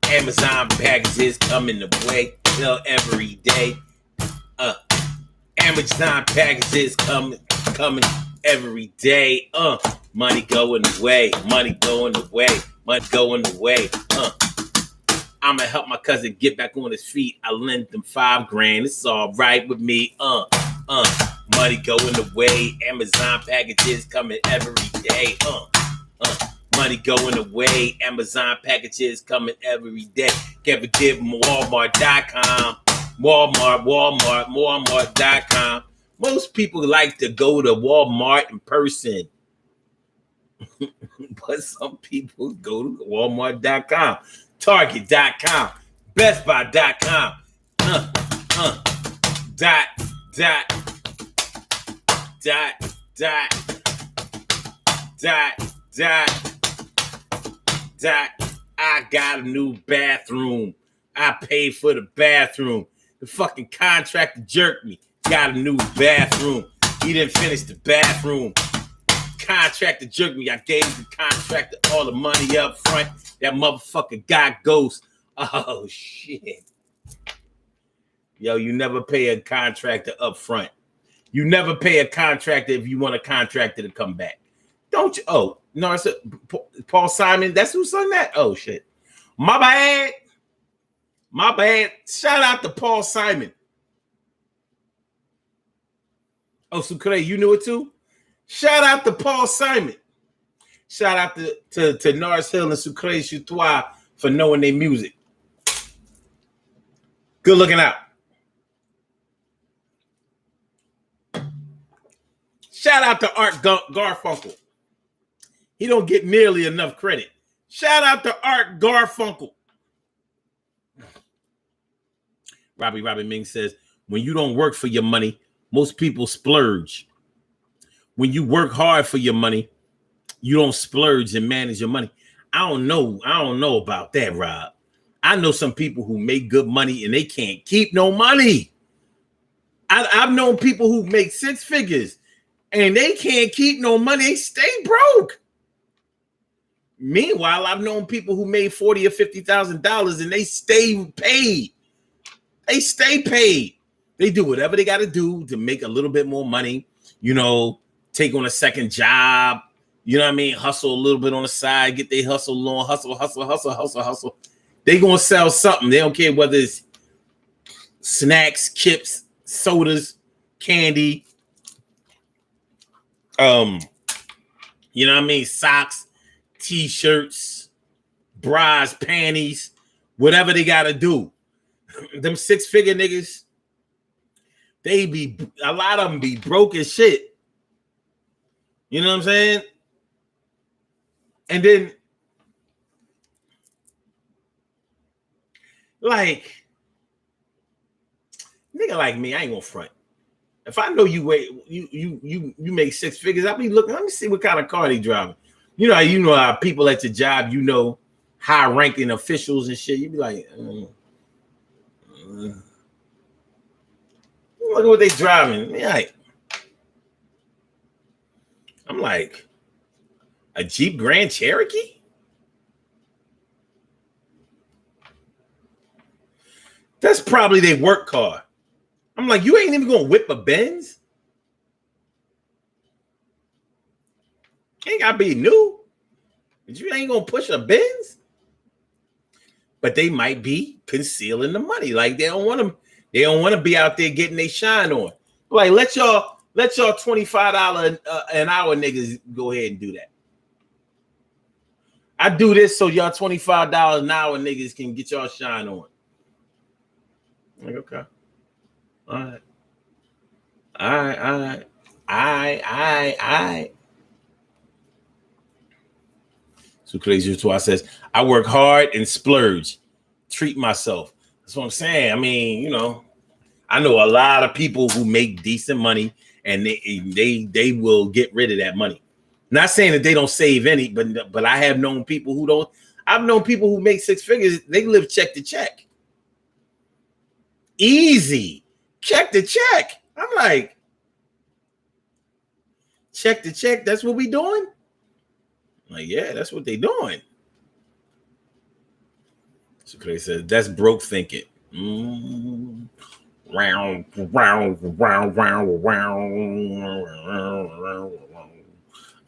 Amazon packages coming away every day. Amazon packages coming every day. Money going away. I'ma help my cousin get back on his feet. I lent him $5,000. It's all right with me. Money going away. Amazon packages coming every day. Money going away. Amazon packages coming every day. Can't forget Walmart.com. Walmart.com. Most people like to go to Walmart in person. But some people go to Walmart.com. Target.com. BestBuy.com. I got a new bathroom. I paid for the bathroom. The fucking contractor jerked me. Got a new bathroom. He didn't finish the bathroom. Contractor jerked me. I gave the contractor all the money up front. That motherfucker got ghost. Oh, shit. Yo, you never pay a contractor up front. You never pay a contractor if you want a contractor to come back. Don't you? Oh, no, it's Paul Simon. That's who sung that? Oh, shit. My bad. Shout out to Paul Simon. Oh, Sucre, you knew it too? Shout out to Paul Simon. Shout out to Norris Hill and Sucre Chutois for knowing their music. Good looking out. Shout out to Art Garfunkel. He don't get nearly enough credit. Shout out to Art Garfunkel. Robbie Ming says, when you don't work for your money, most people splurge. When you work hard for your money, you don't splurge and manage your money. I don't know about that, Rob. I know some people who make good money and they can't keep no money. I've known people who make six figures and they can't keep no money. They stay broke. Meanwhile, I've known people who made $40,000 or $50,000 and they stay paid. They stay paid. They do whatever they got to do to make a little bit more money. Take on a second job. You know what I mean? Hustle a little bit on the side. Get their hustle on. Hustle. They gonna sell something. They don't care whether it's snacks, chips, sodas, candy. You know what I mean? Socks, t-shirts, bras, panties, whatever they gotta do. Them six-figure niggas, a lot of them be broke as shit. You know what I'm saying? And then, like, Nigga like me, I ain't gonna front. If I know you make six figures, I'll be looking. Let me see what kind of car they driving. You know how people at your job, high ranking officials and shit. You be like, look at what they driving. I'm like, a Jeep Grand Cherokee? That's probably their work car. I'm like, you ain't even gonna whip a Benz? Ain't gotta be new. But you ain't gonna push a Benz? But they might be concealing the money. Like they don't want to be out there getting their shine on. Like let y'all $25 an hour niggas go ahead and do that. I do this so y'all $25 an hour niggas can get y'all shine on. Like, okay. All right. So Crazy Twice says, I work hard and splurge, treat myself. That's what I'm saying. I mean, I know a lot of people who make decent money and they will get rid of that money. Not saying that they don't save any, but I have known people who don't. I've known people who make six figures. They live check to check. Easy. Check to check. I'm like, check to check. That's what we doing? Like, yeah, that's what they doing. So Clay says, that's broke thinking.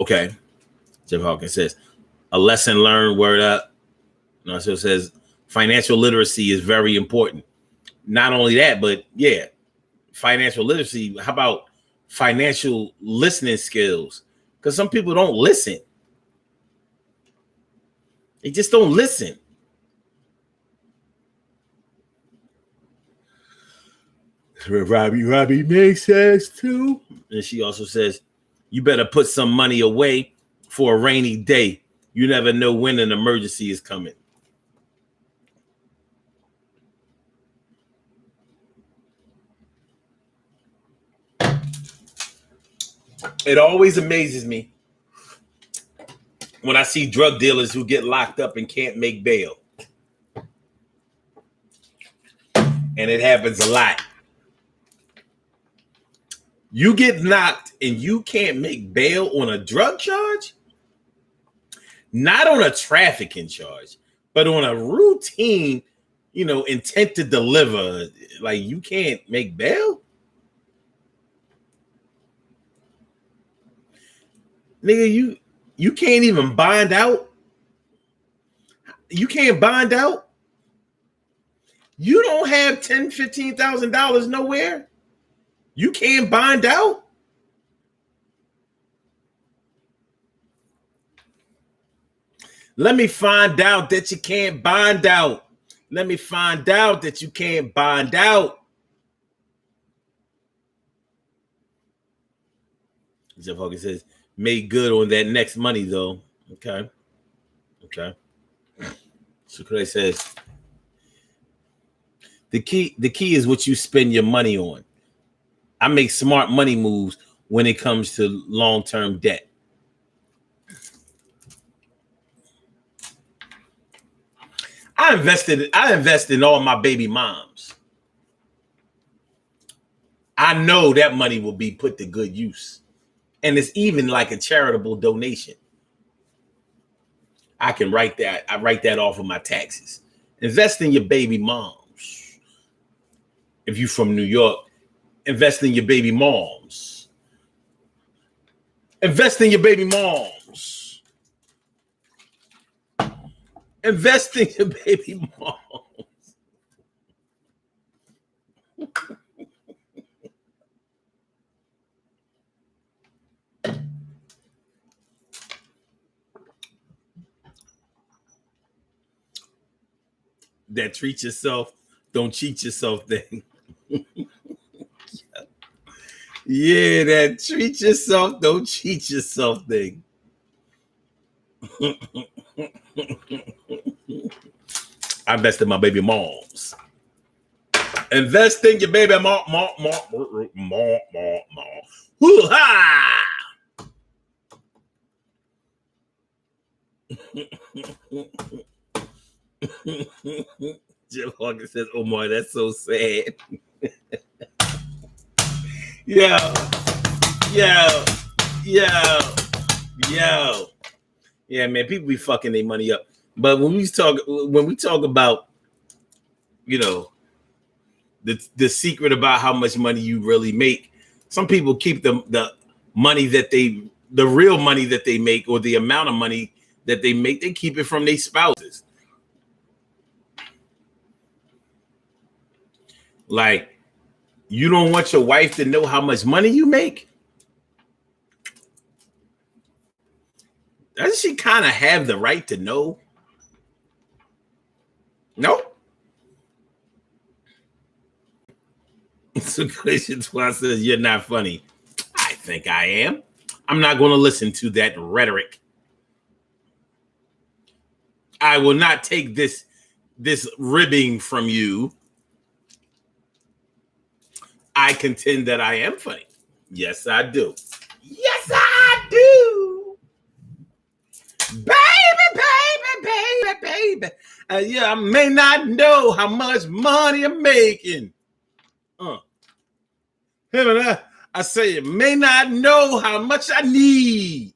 Okay. Jeff Hawkins says, a lesson learned, word up. So it says, financial literacy is very important. Not only that, but yeah, financial literacy. How about financial listening skills? Because some people don't listen. They just don't listen. Robbie makes sense too. And she also says, you better put some money away for a rainy day. You never know when an emergency is coming. It always amazes me when I see drug dealers who get locked up and can't make bail. And it happens a lot. You get knocked and you can't make bail on a drug charge? Not on a trafficking charge, but on a routine, intent to deliver. Like, you can't make bail? Nigga, you can't even bond out? You can't bond out? You don't have $10,000, $15,000 nowhere? You can't bond out? Let me find out that you can't bond out. Let me find out that you can't bond out. Jeff Hawkins says, made good on that next money, though. Okay. So Clay says, the key is what you spend your money on. I make smart money moves when it comes to long-term debt. I invest in all my baby moms. I know that money will be put to good use. And it's even like a charitable donation. I can write that. I write that off of my taxes. Invest in your baby moms. If you're from New York, invest in your baby moms. Invest in your baby moms. Invest in your baby moms. That treat yourself, don't cheat yourself thing. Yeah, that treat yourself, don't cheat yourself thing. I invest in my baby moms. Invest in your baby mom. Hoo-ha! Jim Hawkins says, "Oh my, that's so sad." Yo. Yeah, man, people be fucking their money up. But when we talk about, you know, the secret about how much money you really make, some people keep the money the real money that they make, or the amount of money that they make, they keep it from their spouses. Like, you don't want your wife to know how much money you make? Doesn't she kind of have the right to know? No. So Question Twice says, "You're not funny." I think I am. I'm not going to listen to that rhetoric. I will not take this ribbing from you. I contend that I am funny. Yes, I do. Yes, I do. Baby. Yeah, I may not know how much money I'm making. I say it may not know how much I need.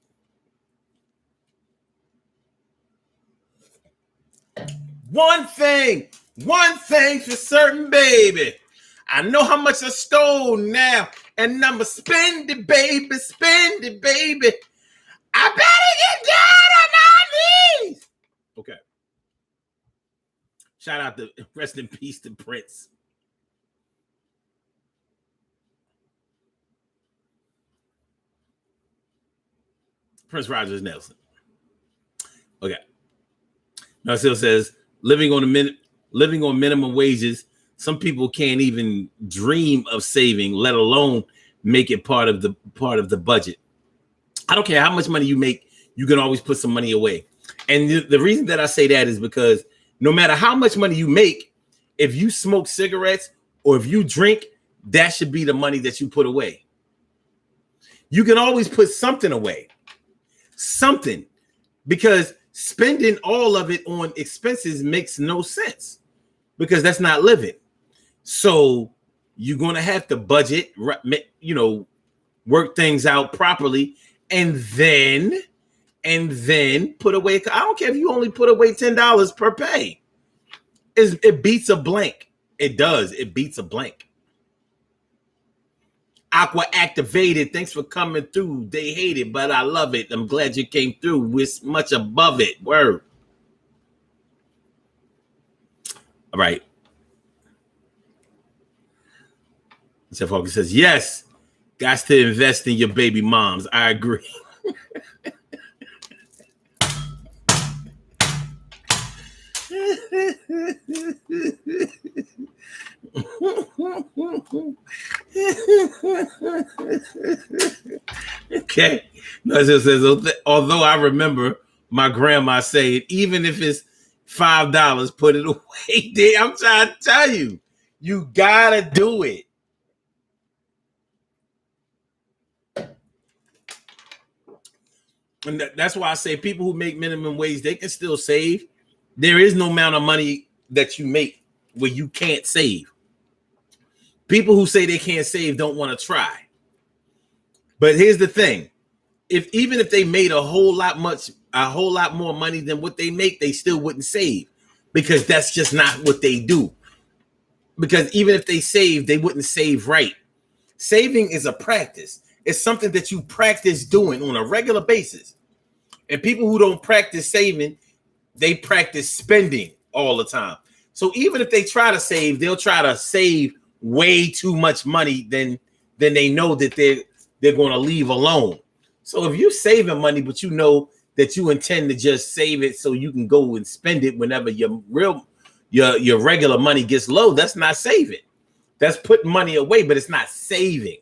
One thing for certain, baby. I know how much I stole now, and I'ma spend it, baby. I better get down on my knees. Okay. Shout out to rest in peace to Prince. Prince Rogers Nelson. Okay. Now still says living on minimum wages. Some people can't even dream of saving, let alone make it part of the budget. I don't care how much money you make, you can always put some money away. And the reason that I say that is because no matter how much money you make, if you smoke cigarettes or if you drink, that should be the money that you put away. You can always put something away. Something. Because spending all of it on expenses makes no sense, because that's not living. So you're going to have to budget, work things out properly, and then put away. I don't care if you only put away $10 per pay. It beats a blank. It does. It beats a blank. Aqua activated. Thanks for coming through. They hate it, but I love it. I'm glad you came through. We're much above it. Word. All right. Jeff Hawkins says, yes, got to invest in your baby moms. I agree. Okay. It says, although I remember my grandma saying, even if it's $5, put it away. I'm trying to tell you, you gotta do it. And that's why I say people who make minimum wage, they can still save. There is no amount of money that you make where you can't save. People who say they can't save don't want to try. But here's the thing. Even if they made a whole lot more money than what they make, they still wouldn't save, because that's just not what they do. Because even if they save, they wouldn't save right. Saving is a practice. It's something that you practice doing on a regular basis. And people who don't practice saving, they practice spending all the time. So even if they try to save, they'll try to save way too much money than they know that they're going to leave alone. So if you're saving money, but you know that you intend to just save it so you can go and spend it whenever your regular money gets low, that's not saving. That's putting money away, but it's not saving.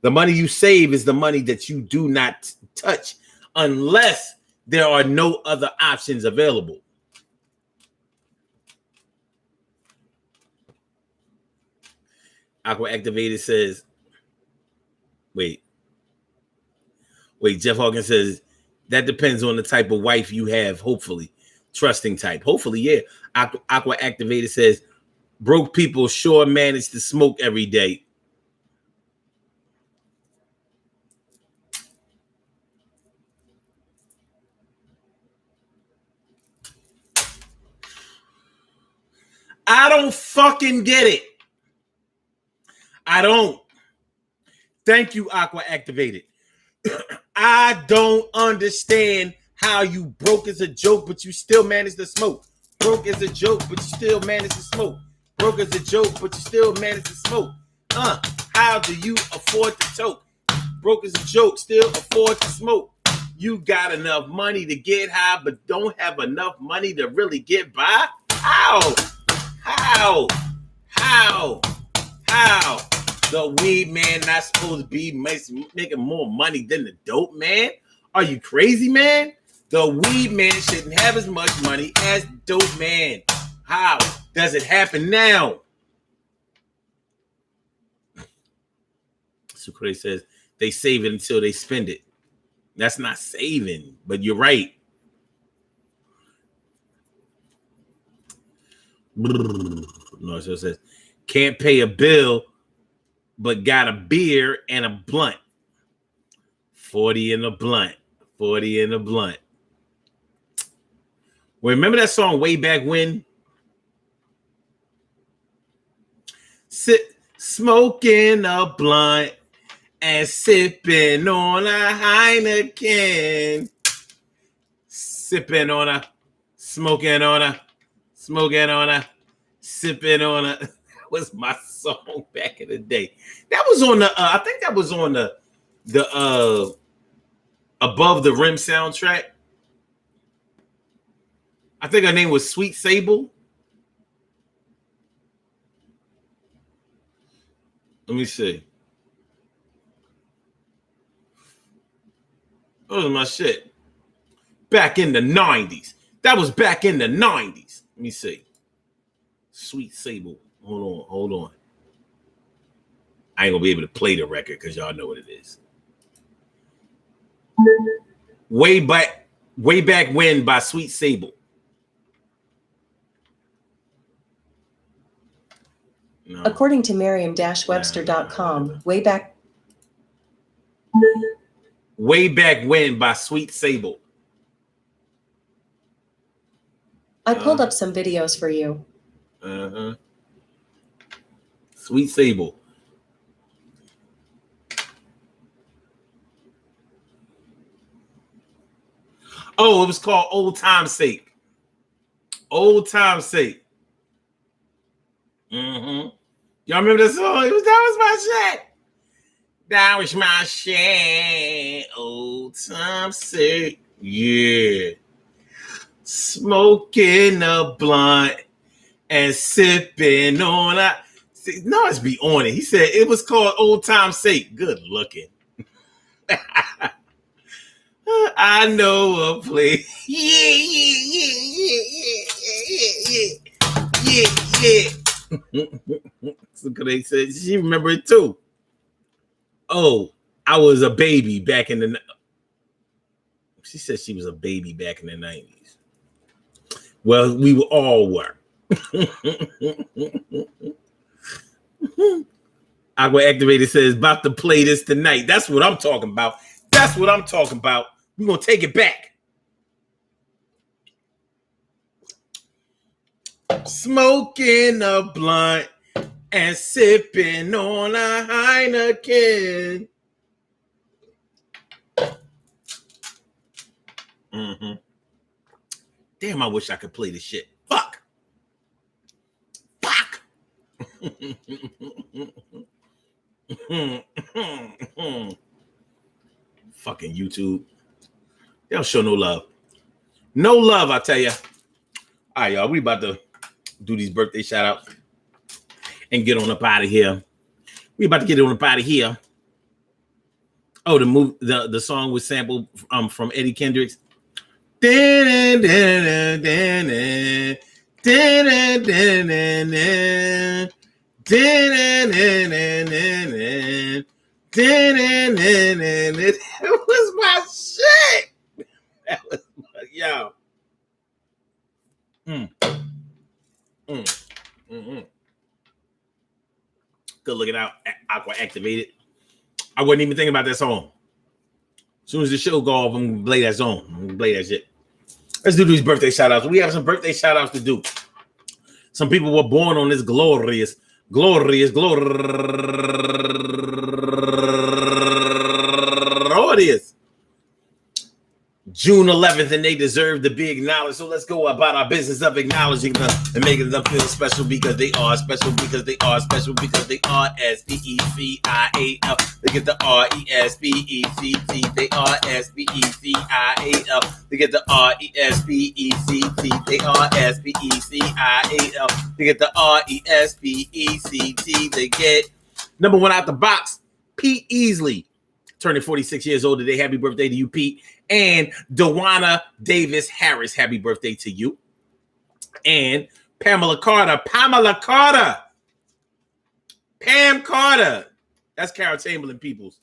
The money you save is the money that you do not touch unless there are no other options available. Aqua Activated says, wait, Jeff Hawkins says, that depends on the type of wife you have, hopefully. Trusting type. Hopefully, yeah. Aqua Activated says, broke people sure manage to smoke every day. I don't fucking get it. I don't. Thank you, Aqua Activated. I don't understand how you broke as a joke, but you still manage to smoke. Broke as a joke, but you still manage to smoke. Broke as a joke, but you still manage to smoke. How do you afford to choke? Broke as a joke, still afford to smoke. You got enough money to get high, but don't have enough money to really get by? How? The weed man not supposed to be making more money than the dope man? Are you crazy, man? The weed man shouldn't have as much money as the dope man. How does it happen now? Sucre says they save it until they spend it. That's not saving, but you're right. No, it says can't pay a bill, but got a beer and a blunt. 40 in a blunt. 40 in a blunt. Well, remember that song way back when? Smoking a blunt and sipping on a Heineken. Sipping on a, smoking on a, sipping on a. That was my song back in the day. That was on the, I think that was on the Above the Rim soundtrack. I think her name was Sweet Sable. Let me see. That was my shit. Back in the 90s. That was back in the 90s. Let me see. Sweet Sable. Hold on. I ain't gonna be able to play the record because y'all know what it is. Way back when by Sweet Sable. No. According to Merriam-Webster.com, way back when by Sweet Sable. I pulled up some videos for you. Sweet Sable. Oh, it was called Old Time's Sake. Old Time's Sake. Y'all remember that song? That was my shit. That was my shit. Old Time's Sake. Yeah. Smoking a blunt and sipping on a. No, it's be on it. He said it was called Old Time's Sake. Good looking. I know a place. Yeah. So they said she remember it too. Oh, I was a baby back in the. She said she was a baby back in the 90s. Well, we all were. Aqua Activated says about to play this tonight. That's what I'm talking about. We're gonna take it back. Smoking a blunt and sipping on a Heineken. Damn, I wish I could play this shit. Fuck. Fucking YouTube. They don't show no love. No love, I tell you. All right, y'all. We about to do these birthday shout outs and get on up out of here. We about to get on up out of here. Oh, the song was sampled from Eddie Kendricks. That was my shit. That was yo. Good looking out. Aqua activated. I wasn't even thinking about that song. As soon as the show go off, I'm gonna play that song. I'm gonna play that shit. Let's do these birthday shout outs. We have some birthday shout outs to do. Some people were born on this glorious June 11th, and they deserve to be acknowledged. So let's go about our business of acknowledging them and making them feel special because they are special, because they are special, because they are S-P-E-C-I-A-L. They get the R-E-S-P-E-C-T. They are S-P-E-C-I-A-L. They get the R-E-S-P-E-C-T. They are S-P-E-C-I-A-L. They get the R-E-S-P-E-C-T. They get number one out the box, Pete Easley, turning 46 years old today. Happy birthday to you, Pete. And Dewana Davis Harris, happy birthday to you. And Pam Carter. That's Carol Chamberlain Peoples.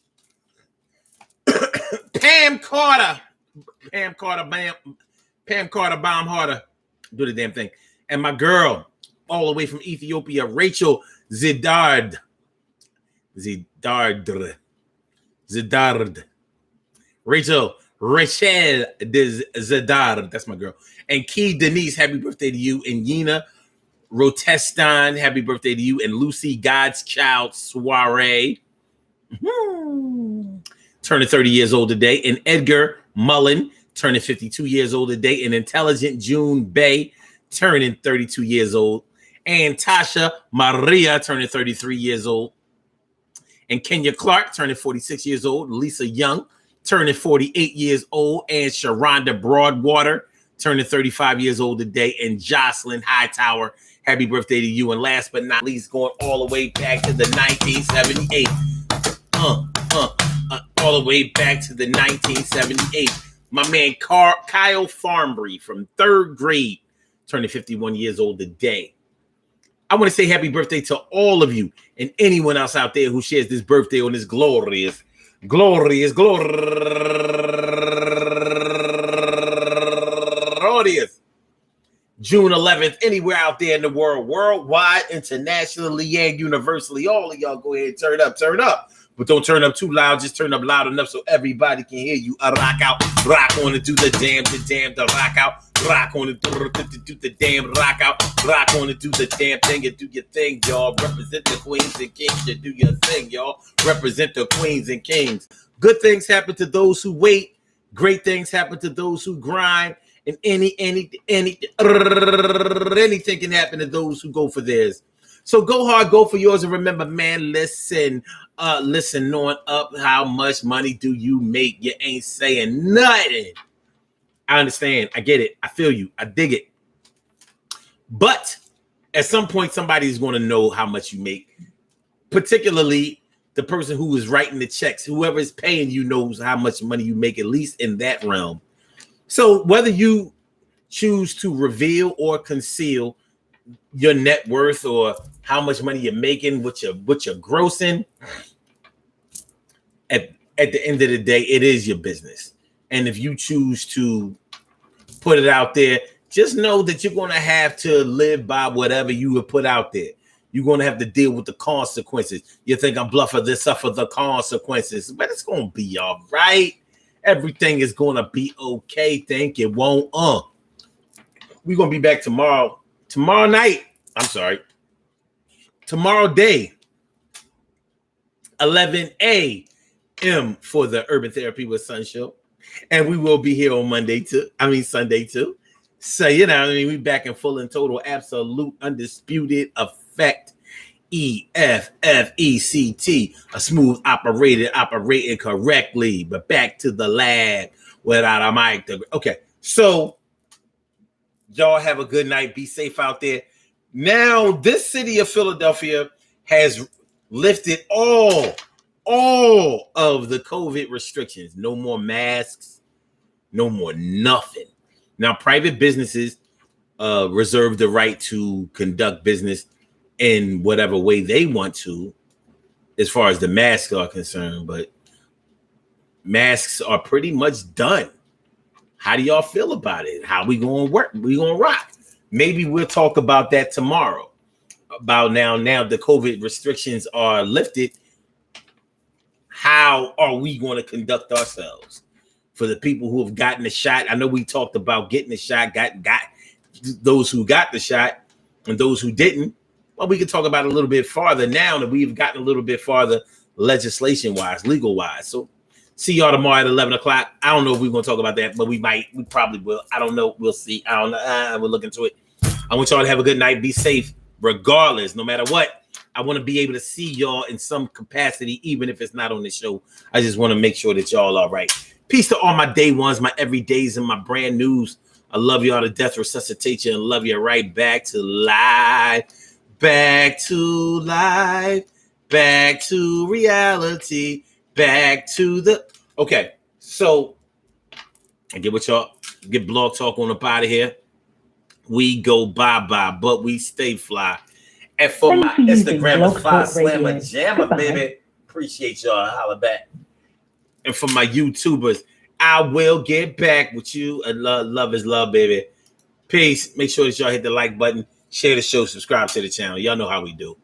Pam Carter, Bomb Harder. Do the damn thing. And my girl, all the way from Ethiopia, Rachel Zidard. Rachel Zidard. That's my girl. And Key Denise, happy birthday to you. And Yina Rotestan, happy birthday to you. And Lucy God's Child Soiree, turning 30 years old today. And Edgar Mullen, turning 52 years old today. And Intelligent June Bay, turning 32 years old. And Tasha Maria, turning 33 years old. And Kenya Clark, turning 46 years old. Lisa Young, turning 48 years old. And Sharonda Broadwater, turning 35 years old today. And Jocelyn Hightower, happy birthday to you. And last but not least, going all the way back to the 1978. All the way back to the 1978. My man Kyle Farmbry from third grade, turning 51 years old today. I want to say happy birthday to all of you and anyone else out there who shares this birthday on this glorious June 11th, anywhere out there in the world, worldwide, internationally, and universally. All of y'all go ahead and turn up. But don't turn up too loud. Just turn up loud enough so everybody can hear you. Rock out, rock on and do the damn, the rock out. Rock on and do the damn, rock out. Rock on and do the damn thing and do your thing, y'all. Represent the queens and kings and do your thing, y'all. Represent the queens and kings. Good things happen to those who wait. Great things happen to those who grind. And anything can happen to those who go for theirs. So go hard, go for yours, and remember, man, listen on up. How much money do you make? You ain't saying nothing. I understand. I get it. I feel you. I dig it. But at some point, somebody's going to know how much you make, particularly the person who is writing the checks. Whoever is paying you knows how much money you make, at least in that realm. So whether you choose to reveal or conceal your net worth or how much money you're making, what you're grossing, at the end of the day, it is your business. And if you choose to put it out there, just know that you're going to have to live by whatever you have put out there. You're going to have to deal with the consequences. You think I'm bluffing this, suffer the consequences, but it's going to be all right. Everything is going to be okay. Think it won't. We're going to be back tomorrow night. I'm sorry. Tomorrow day, 11 a.m. for the Urban Therapy with Sun show. And we will be here on Sunday too. So, we back in full and total, absolute, undisputed effect. EFFECT, a smooth operating correctly, but back to the lab without a mic. Okay, so y'all have a good night. Be safe out there. Now, this city of Philadelphia has lifted all of the COVID restrictions. No more masks, no more nothing. Now, private businesses reserve the right to conduct business in whatever way they want to, as far as the masks are concerned. But masks are pretty much done. How do y'all feel about it? How we going to work? We going to rock? Maybe we'll talk about that tomorrow. About now the COVID restrictions are lifted. How are we going to conduct ourselves? For the people who have gotten the shot, I know we talked about getting the shot, got those who got the shot and those who didn't. Well, we can talk about it a little bit farther now that we've gotten a little bit farther legislation-wise, legal-wise. So see y'all tomorrow at 11 o'clock. I don't know if we're going to talk about that, but we probably will. I don't know. We'll see. I don't know. We'll look into it. I want y'all to have a good night. Be safe, regardless, no matter what. I want to be able to see y'all in some capacity, even if it's not on the show. I just want to make sure that y'all are right. Peace to all my day ones, my everydays, and my brand news. I love y'all to death, resuscitate you, and love you right back to life. Back to life, back to reality, back to the... Okay, so I get what y'all, get Blog Talk on up out of here. We go bye-bye, but we stay fly. And for my Instagram, it's Fly Slammer Jammer, baby. Appreciate y'all. Holla back. And for my YouTubers, I will get back with you. And love is love, baby. Peace. Make sure that y'all hit the like button, share the show, subscribe to the channel. Y'all know how we do.